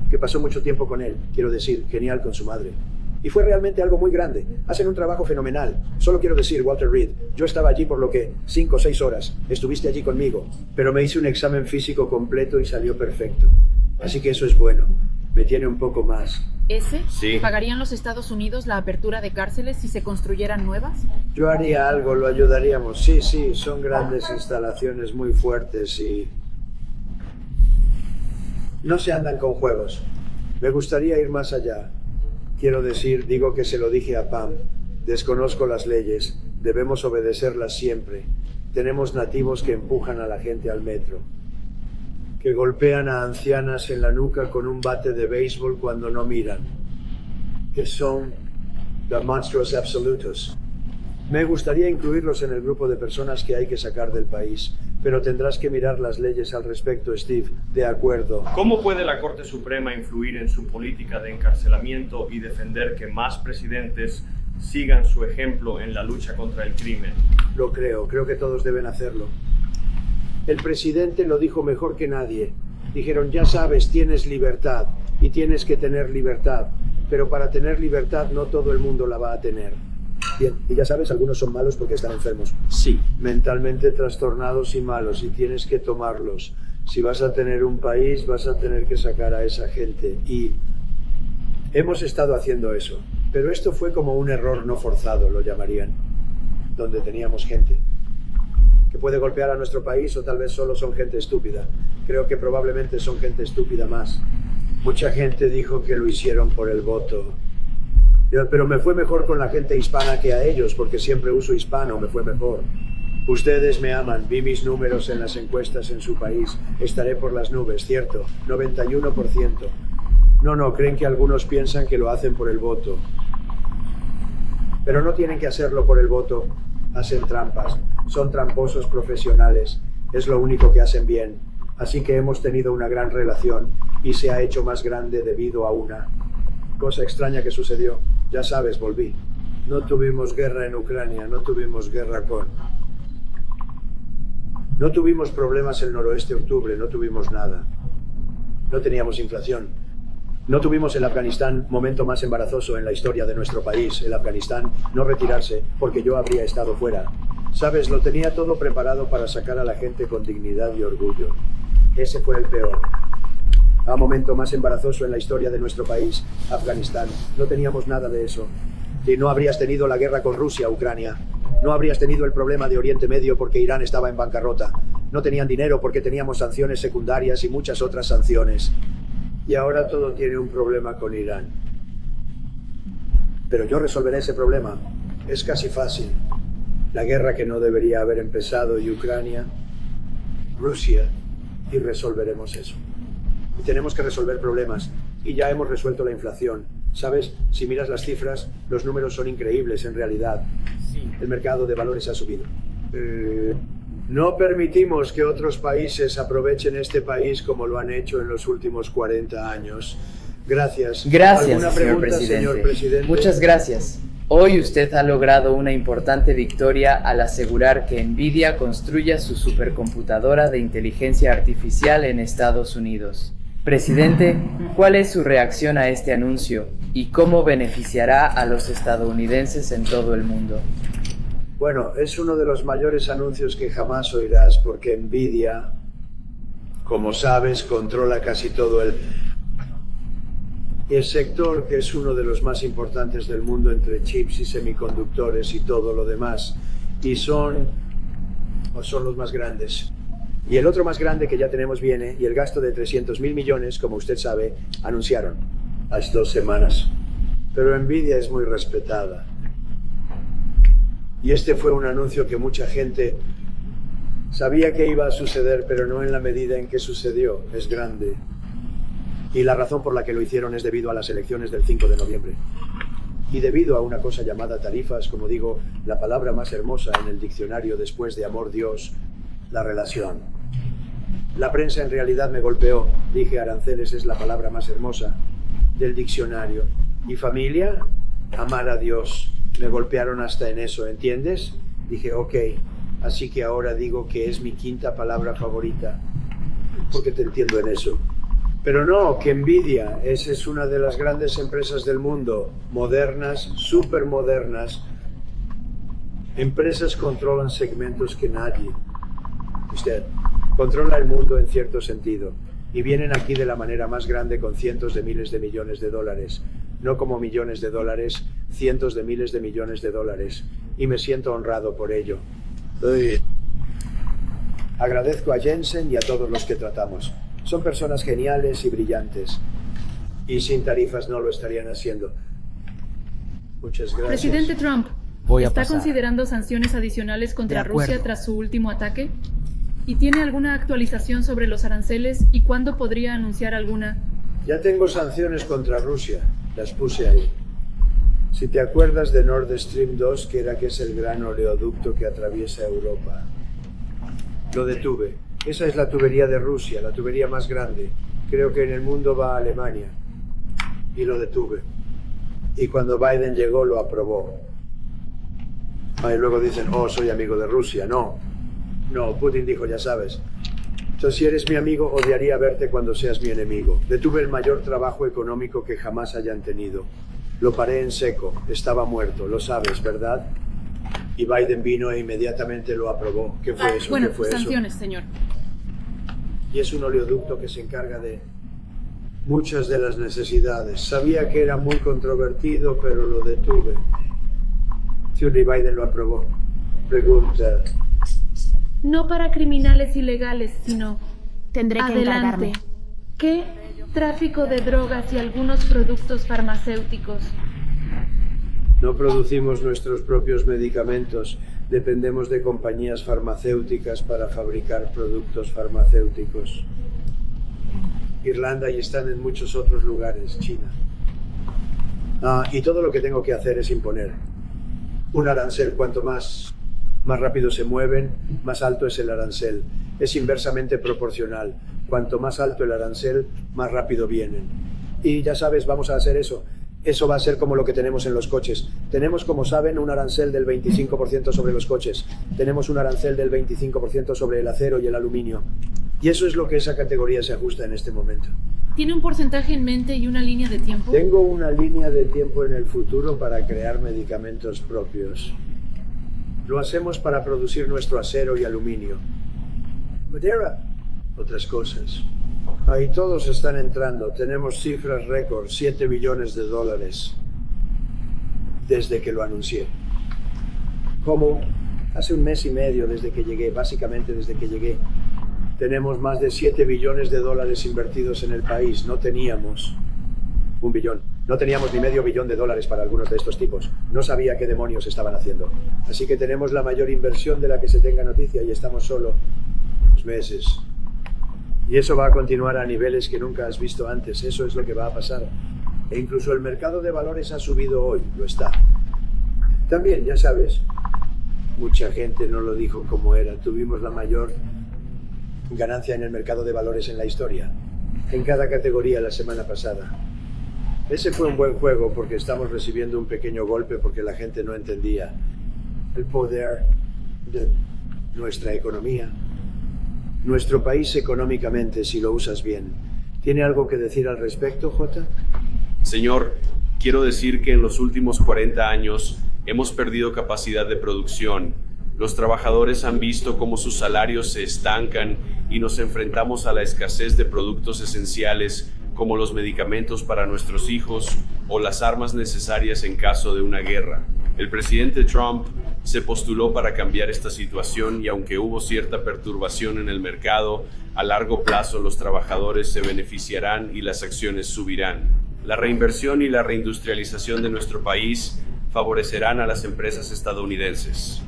que pasó mucho tiempo con él, quiero decir, genial con su madre. Y fue realmente algo muy grande. Hacen un trabajo fenomenal. Solo quiero decir, Walter Reed, yo estaba allí por lo que 5 o 6 horas. Estuviste allí conmigo. Pero me hice un examen físico completo y salió perfecto. Así que eso es bueno. Me tiene un poco más. ¿Ese? Sí. ¿Pagarían los Estados Unidos la apertura de cárceles si se construyeran nuevas? Yo haría algo, lo ayudaríamos. Sí, son grandes instalaciones muy fuertes y... no se andan con juegos. Me gustaría ir más allá. Quiero decir, digo que se lo dije a Pam. Desconozco las leyes. Debemos obedecerlas siempre. Tenemos nativos que empujan a la gente al metro, que golpean a ancianas en la nuca con un bate de béisbol cuando no miran, que son the monstruos absolutos. Me gustaría incluirlos en el grupo de personas que hay que sacar del país, pero tendrás que mirar las leyes al respecto, Steve. De acuerdo. ¿Cómo puede la Corte Suprema influir en su política de encarcelamiento y defender que más presidentes sigan su ejemplo en la lucha contra el crimen? Lo creo que todos deben hacerlo. El presidente lo dijo mejor que nadie. Dijeron, ya sabes, tienes libertad y tienes que tener libertad, pero para tener libertad no todo el mundo la va a tener. Bien, y ya sabes, algunos son malos porque están enfermos. Sí. Mentalmente trastornados y malos, y tienes que tomarlos. Si vas a tener un país, vas a tener que sacar a esa gente. Y hemos estado haciendo eso. Pero esto fue como un error no forzado, lo llamarían, donde teníamos gente que puede golpear a nuestro país, o tal vez solo son gente estúpida. Creo que probablemente son gente estúpida más. Mucha gente dijo que lo hicieron por el voto. Pero me fue mejor con la gente hispana que a ellos, porque siempre uso hispano, me fue mejor. Ustedes me aman, vi mis números en las encuestas en su país. Estaré por las nubes, ¿cierto? 91%. No, creen que algunos piensan que lo hacen por el voto. Pero no tienen que hacerlo por el voto. Hacen trampas. Son tramposos profesionales. Es lo único que hacen bien. Así que hemos tenido una gran relación y se ha hecho más grande debido a una cosa extraña que sucedió. Ya sabes, volví. No tuvimos guerra en Ucrania, no tuvimos guerra con... No tuvimos problemas el noroeste de octubre, no tuvimos nada. No teníamos inflación. No tuvimos el Afganistán, momento más embarazoso en la historia de nuestro país. El Afganistán, no retirarse, porque yo habría estado fuera. Sabes, lo tenía todo preparado para sacar a la gente con dignidad y orgullo. Ese fue el peor. A momento más embarazoso en la historia de nuestro país, Afganistán. No teníamos nada de eso. Y no habrías tenido la guerra con Rusia, Ucrania. No habrías tenido el problema de Oriente Medio porque Irán estaba en bancarrota. No tenían dinero porque teníamos sanciones secundarias y muchas otras sanciones. Y ahora todo tiene un problema con Irán. Pero yo resolveré ese problema. Es casi fácil. La guerra que no debería haber empezado y Ucrania, Rusia, y resolveremos eso. Y tenemos que resolver problemas. Y ya hemos resuelto la inflación. ¿Sabes? Si miras las cifras, los números son increíbles en realidad. Sí. El mercado de valores ha subido. No permitimos que otros países aprovechen este país como lo han hecho en los últimos 40 años. Gracias. Gracias, señor presidente. Muchas gracias. Hoy usted ha logrado una importante victoria al asegurar que Nvidia construya su supercomputadora de inteligencia artificial en Estados Unidos. Presidente, ¿cuál es su reacción a este anuncio y cómo beneficiará a los estadounidenses en todo el mundo? Bueno, es uno de los mayores anuncios que jamás oirás, porque Nvidia, como sabes, controla casi todo el sector, que es uno de los más importantes del mundo entre chips y semiconductores y todo lo demás. Y son los más grandes. Y el otro más grande que ya tenemos viene, y el gasto de 300.000 millones, como usted sabe, anunciaron hace 2 semanas. Pero Nvidia es muy respetada. Y este fue un anuncio que mucha gente sabía que iba a suceder, pero no en la medida en que sucedió. Es grande. Y la razón por la que lo hicieron es debido a las elecciones del 5 de noviembre. Y debido a una cosa llamada tarifas, como digo, la palabra más hermosa en el diccionario después de amor Dios, la relación. La prensa en realidad me golpeó. Dije, aranceles es la palabra más hermosa del diccionario. ¿Y familia? Amar a Dios. Me golpearon hasta en eso, ¿entiendes? Dije, ok, así que ahora digo que es mi quinta palabra favorita, porque te entiendo en eso. Pero no, que Nvidia, esa es una de las grandes empresas del mundo, modernas, súper modernas. Empresas controlan segmentos que nadie. Usted controla el mundo en cierto sentido, y vienen aquí de la manera más grande con cientos de miles de millones de dólares. No como millones de dólares, cientos de miles de millones de dólares. Y me siento honrado por ello. Agradezco a Jensen y a todos los que tratamos. Son personas geniales y brillantes. Y sin tarifas no lo estarían haciendo. Muchas gracias. Presidente Trump, ¿está considerando sanciones adicionales contra Rusia tras su último ataque? ¿Y tiene alguna actualización sobre los aranceles y cuándo podría anunciar alguna? Ya tengo sanciones contra Rusia. Las puse ahí. Si te acuerdas de Nord Stream 2, que es el gran oleoducto que atraviesa Europa. Lo detuve. Esa es la tubería de Rusia, la tubería más grande. Creo que en el mundo va a Alemania. Y lo detuve. Y cuando Biden llegó, lo aprobó. Y luego dicen, oh, soy amigo de Rusia. No, Putin dijo, ya sabes. Entonces, si eres mi amigo, odiaría verte cuando seas mi enemigo. Detuve el mayor trabajo económico que jamás hayan tenido. Lo paré en seco, estaba muerto, lo sabes, ¿verdad? Y Biden vino e inmediatamente lo aprobó. ¿Qué fue eso? Bueno, ¿Qué fue sanciones, eso? señor. Y es un oleoducto que se encarga de muchas de las necesidades. Sabía que era muy controvertido, pero lo detuve. Y Biden lo aprobó. Pregunta. No para criminales ilegales, sino... Tendré que encargarme. ¿Qué? Tráfico de drogas y algunos productos farmacéuticos. No producimos nuestros propios medicamentos. Dependemos de compañías farmacéuticas para fabricar productos farmacéuticos. Irlanda y están en muchos otros lugares, China. Y todo lo que tengo que hacer es imponer un arancel. Cuanto más rápido se mueven, más alto es el arancel. Es inversamente proporcional. Cuanto más alto el arancel, más rápido vienen. Y ya sabes, vamos a hacer eso. Eso va a ser como lo que tenemos en los coches. Tenemos, como saben, un arancel del 25% sobre los coches. Tenemos un arancel del 25% sobre el acero y el aluminio. Y eso es lo que esa categoría se ajusta en este momento. ¿Tiene un porcentaje en mente y una línea de tiempo? Tengo una línea de tiempo en el futuro para crear medicamentos propios. Lo hacemos para producir nuestro acero y aluminio. Madera, otras cosas. Ahí todos están entrando. Tenemos cifras récord, $7 billones desde que lo anuncié. Como hace un mes y medio desde que llegué, básicamente desde que llegué, tenemos más de $7 billones invertidos en el país. No teníamos $1 billón. No teníamos ni $500 millón para algunos de estos tipos. No sabía qué demonios estaban haciendo. Así que tenemos la mayor inversión de la que se tenga noticia y estamos solo unos meses. Y eso va a continuar a niveles que nunca has visto antes. Eso es lo que va a pasar. E incluso el mercado de valores ha subido hoy. Lo está. También, ya sabes, mucha gente no lo dijo como era. Tuvimos la mayor ganancia en el mercado de valores en la historia. En cada categoría la semana pasada. Ese fue un buen juego porque estamos recibiendo un pequeño golpe porque la gente no entendía el poder de nuestra economía. Nuestro país económicamente, si lo usas bien. ¿Tiene algo que decir al respecto, Jota? Señor, quiero decir que en los últimos 40 años hemos perdido capacidad de producción. Los trabajadores han visto cómo sus salarios se estancan y nos enfrentamos a la escasez de productos esenciales como los medicamentos para nuestros hijos o las armas necesarias en caso de una guerra. El presidente Trump se postuló para cambiar esta situación y aunque hubo cierta perturbación en el mercado, a largo plazo los trabajadores se beneficiarán y las acciones subirán. La reinversión y la reindustrialización de nuestro país favorecerán a las empresas estadounidenses.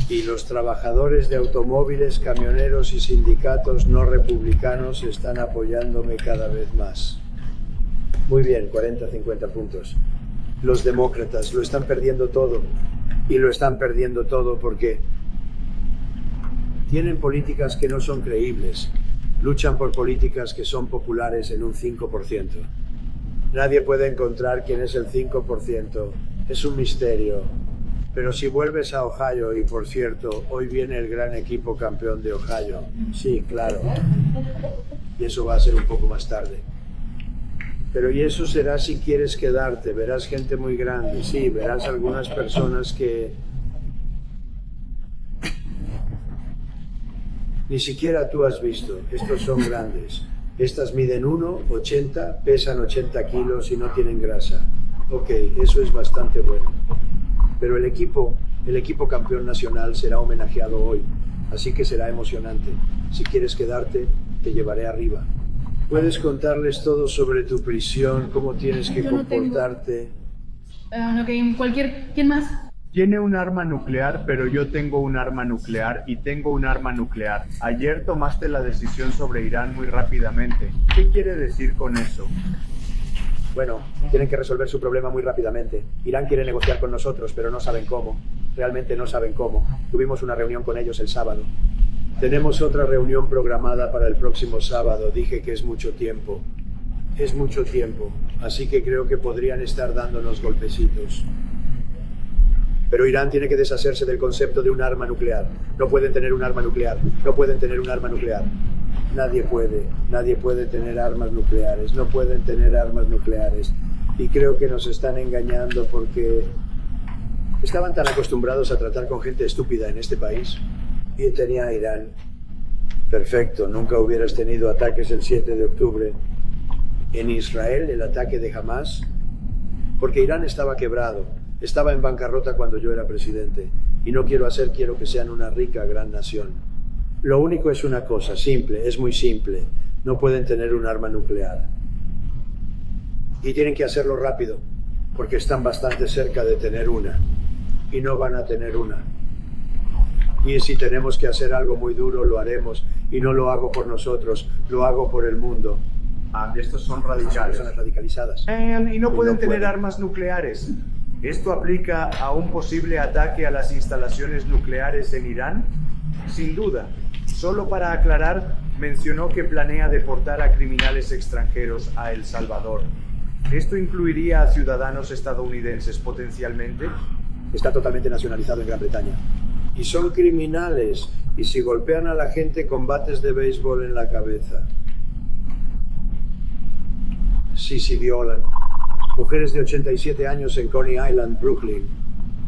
Y los trabajadores de automóviles, camioneros y sindicatos no republicanos están apoyándome cada vez más. Muy bien, 40-50 puntos. Los demócratas lo están perdiendo todo. Y lo están perdiendo todo porque Tienen políticas que no son creíbles. Luchan por políticas que son populares en un 5%. Nadie puede encontrar quién es el 5%. Es un misterio. Pero si vuelves a Ohio, y por cierto, hoy viene el gran equipo campeón de Ohio. Sí, claro. Y eso va a ser un poco más tarde. Pero y eso será si quieres quedarte. Verás gente muy grande. Sí, verás algunas personas que ni siquiera tú has visto. Estos son grandes. Estas miden 1,80, pesan 80 kilos y no tienen grasa. Ok, eso es bastante bueno. Pero el equipo campeón nacional será homenajeado hoy, así que será emocionante. Si quieres quedarte, te llevaré arriba. Puedes contarles todo sobre tu prisión, cómo tienes que comportarte. ¿Quién más? Tiene un arma nuclear, pero yo tengo un arma nuclear y tengo un arma nuclear. Ayer tomaste la decisión sobre Irán muy rápidamente. ¿Qué quiere decir con eso? Bueno, tienen que resolver su problema muy rápidamente. Irán quiere negociar con nosotros, pero no saben cómo. Realmente no saben cómo. Tuvimos una reunión con ellos el sábado. Tenemos otra reunión programada para el próximo sábado. Dije que es mucho tiempo. Es mucho tiempo. Así que creo que podrían estar dándonos golpecitos. Pero Irán tiene que deshacerse del concepto de un arma nuclear. No pueden tener un arma nuclear. No pueden tener un arma nuclear. Nadie puede tener armas nucleares, no pueden tener armas nucleares. Y creo que nos están engañando porque estaban tan acostumbrados a tratar con gente estúpida en este país. Y tenía a Irán. Perfecto, nunca hubieras tenido ataques el 7 de octubre. En Israel, el ataque de Hamas, porque Irán estaba quebrado, estaba en bancarrota cuando yo era presidente. Y no quiero que sean una rica, gran nación. Lo único es una cosa, simple, es muy simple. No pueden tener un arma nuclear. Y tienen que hacerlo rápido, porque están bastante cerca de tener una. Y no van a tener una. Y si tenemos que hacer algo muy duro, lo haremos. Y no lo hago por nosotros, lo hago por el mundo. Estos son radicales. Son radicalizadas. Y no pueden tener armas nucleares. ¿Esto aplica a un posible ataque a las instalaciones nucleares en Irán? Sin duda. Solo para aclarar, mencionó que planea deportar a criminales extranjeros a El Salvador. ¿Esto incluiría a ciudadanos estadounidenses potencialmente? Está totalmente nacionalizado en Gran Bretaña. Y son criminales. Y si golpean a la gente con bates de béisbol en la cabeza. Sí, violan. Mujeres de 87 años en Coney Island, Brooklyn.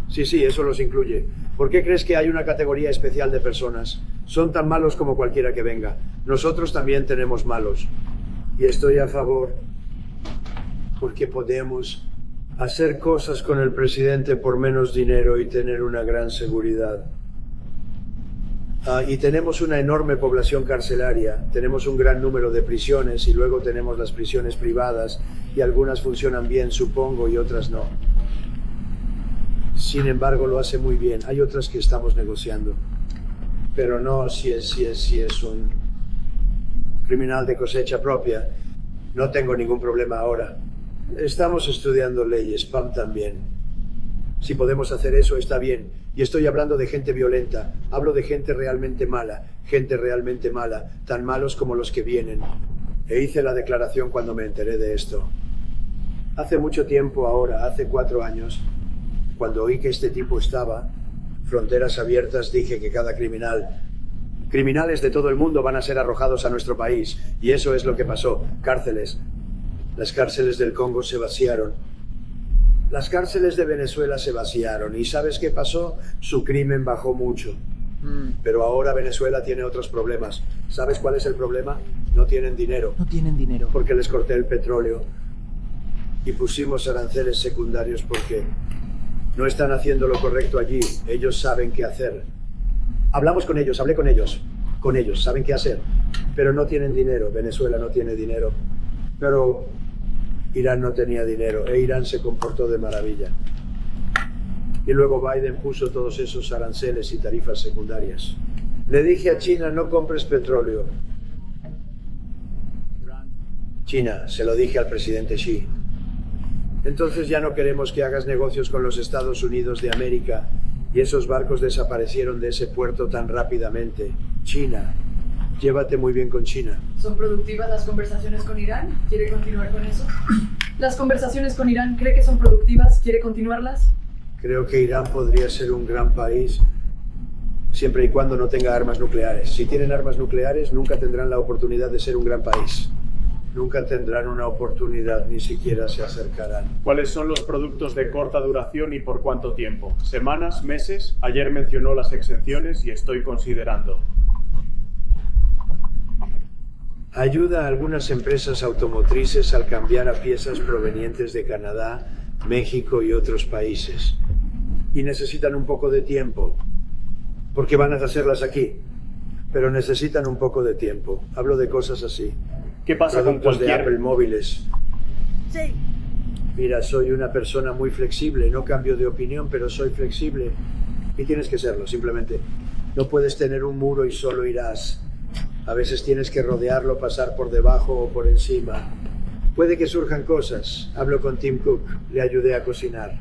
Sí, eso los incluye. ¿Por qué crees que hay una categoría especial de personas? Son tan malos como cualquiera que venga. Nosotros también tenemos malos. Y estoy a favor. Porque podemos hacer cosas con el presidente por menos dinero y tener una gran seguridad. Y tenemos una enorme población carcelaria. Tenemos un gran número de prisiones y luego tenemos las prisiones privadas y algunas funcionan bien, supongo, y otras no. Sin embargo, lo hace muy bien. Hay otras que estamos negociando. Pero no si es un criminal de cosecha propia. No tengo ningún problema ahora. Estamos estudiando leyes, Pam también. Si podemos hacer eso, está bien. Y estoy hablando de gente violenta. Hablo de gente realmente mala. Tan malos como los que vienen. E hice la declaración cuando me enteré de esto. Hace mucho tiempo ahora, hace 4 años, cuando oí que este tipo estaba, fronteras abiertas, dije que cada criminales de todo el mundo van a ser arrojados a nuestro país. Y eso es lo que pasó. Cárceles. Las cárceles del Congo se vaciaron. Las cárceles de Venezuela se vaciaron. ¿Y sabes qué pasó? Su crimen bajó mucho. Pero ahora Venezuela tiene otros problemas. ¿Sabes cuál es el problema? No tienen dinero. No tienen dinero. Porque les corté el petróleo. Y pusimos aranceles secundarios porque no están haciendo lo correcto allí. Ellos saben qué hacer. Hablé con ellos. Saben qué hacer. Pero no tienen dinero. Venezuela no tiene dinero. Pero Irán no tenía dinero. E Irán se comportó de maravilla. Y luego Biden puso todos esos aranceles y tarifas secundarias. Le dije a China, no compres petróleo. China, se lo dije al presidente Xi. Entonces ya no queremos que hagas negocios con los Estados Unidos de América Y esos barcos desaparecieron de ese puerto tan rápidamente. China. Llévate muy bien con China. ¿Son productivas las conversaciones con Irán? ¿Quiere continuar con eso? ¿Las conversaciones con Irán cree que son productivas? ¿Quiere continuarlas? Creo que Irán podría ser un gran país siempre y cuando no tenga armas nucleares. Si tienen armas nucleares, nunca tendrán la oportunidad de ser un gran país. Nunca tendrán una oportunidad, ni siquiera se acercarán. ¿Cuáles son los productos de corta duración y por cuánto tiempo? ¿Semanas? ¿Meses? Ayer mencionó las exenciones y estoy considerando. Ayuda a algunas empresas automotrices al cambiar a piezas provenientes de Canadá, México y otros países. Y necesitan un poco de tiempo, porque van a hacerlas aquí, pero necesitan un poco de tiempo. Hablo de cosas así. ¿Qué pasa con de Apple móviles? Sí. Mira, soy una persona muy flexible, no cambio de opinión, pero soy flexible. Y tienes que serlo, simplemente. No puedes tener un muro y solo irás. A veces tienes que rodearlo, pasar por debajo o por encima. Puede que surjan cosas. Hablo con Tim Cook, le ayudé a cocinar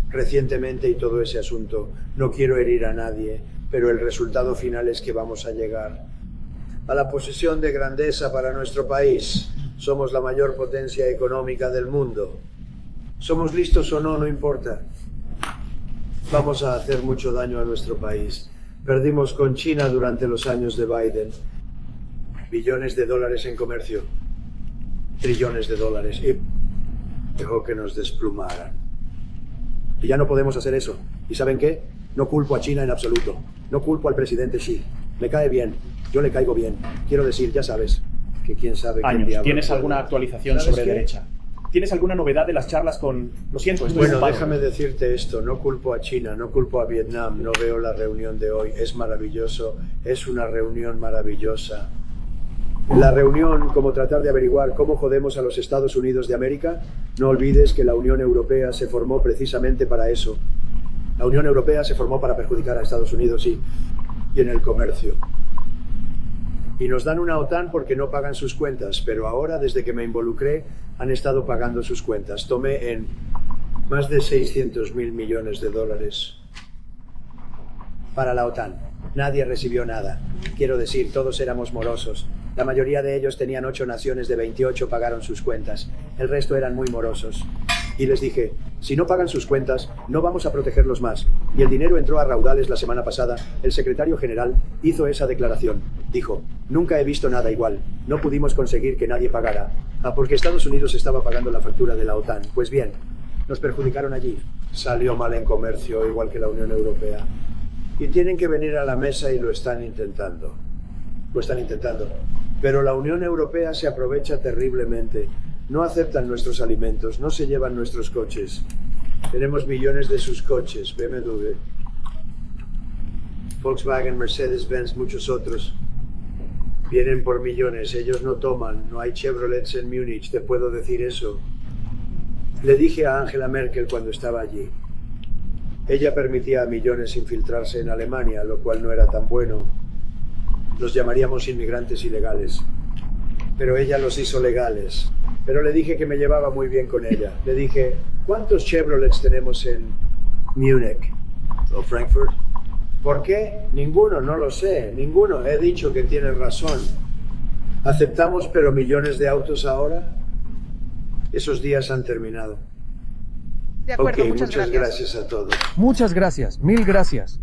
recientemente y todo ese asunto. No quiero herir a nadie, pero el resultado final es que vamos a llegar a la posición de grandeza para nuestro país. Somos la mayor potencia económica del mundo. ¿Somos listos o no? No importa. Vamos a hacer mucho daño a nuestro país. Perdimos con China durante los años de Biden. Billones de dólares en comercio. Trillones de dólares. Y dejó que nos desplumaran. Y ya no podemos hacer eso. ¿Y saben qué? No culpo a China en absoluto. No culpo al presidente Xi. Me cae bien. Yo le caigo bien. Quiero decir, ya sabes, que quién sabe qué diablo. ¿Tienes alguna actualización sobre derecha? ¿Tienes alguna novedad de las charlas con...? Lo siento, estoy ocupado. Déjame decirte esto. No culpo a China, no culpo a Vietnam. No veo la reunión de hoy. Es maravilloso. Es una reunión maravillosa. La reunión, como tratar de averiguar cómo jodemos a los Estados Unidos de América, no olvides que la Unión Europea se formó precisamente para eso. La Unión Europea se formó para perjudicar a Estados Unidos y en el comercio. Y nos dan una OTAN porque no pagan sus cuentas, pero ahora, desde que me involucré, han estado pagando sus cuentas. Tomé en más de 600.000 millones de dólares para la OTAN. Nadie recibió nada. Quiero decir, todos éramos morosos. La mayoría de ellos tenían 8 naciones de 28, pagaron sus cuentas. El resto eran muy morosos. Y les dije, si no pagan sus cuentas, no vamos a protegerlos más. Y el dinero entró a raudales la semana pasada. El secretario general hizo esa declaración. Dijo, nunca he visto nada igual. No pudimos conseguir que nadie pagara. Porque Estados Unidos estaba pagando la factura de la OTAN. Pues bien, nos perjudicaron allí. Salió mal en comercio, igual que la Unión Europea. Y tienen que venir a la mesa y lo están intentando. Lo están intentando. Pero la Unión Europea se aprovecha terriblemente. No aceptan nuestros alimentos, no se llevan nuestros coches. Tenemos millones de sus coches, BMW, Volkswagen, Mercedes-Benz, muchos otros. Vienen por millones, ellos no toman, no hay Chevrolets en Múnich, te puedo decir eso. Le dije a Angela Merkel cuando estaba allí. Ella permitía a millones infiltrarse en Alemania, lo cual no era tan bueno. Los llamaríamos inmigrantes ilegales. Pero ella los hizo legales. Pero le dije que me llevaba muy bien con ella. Le dije, ¿cuántos Chevrolets tenemos en Múnich o Frankfurt? ¿Por qué? Ninguno, no lo sé. Ninguno. He dicho que tiene razón. ¿Aceptamos pero millones de autos ahora? Esos días han terminado. De acuerdo, muchas gracias a todos. Muchas gracias, mil gracias.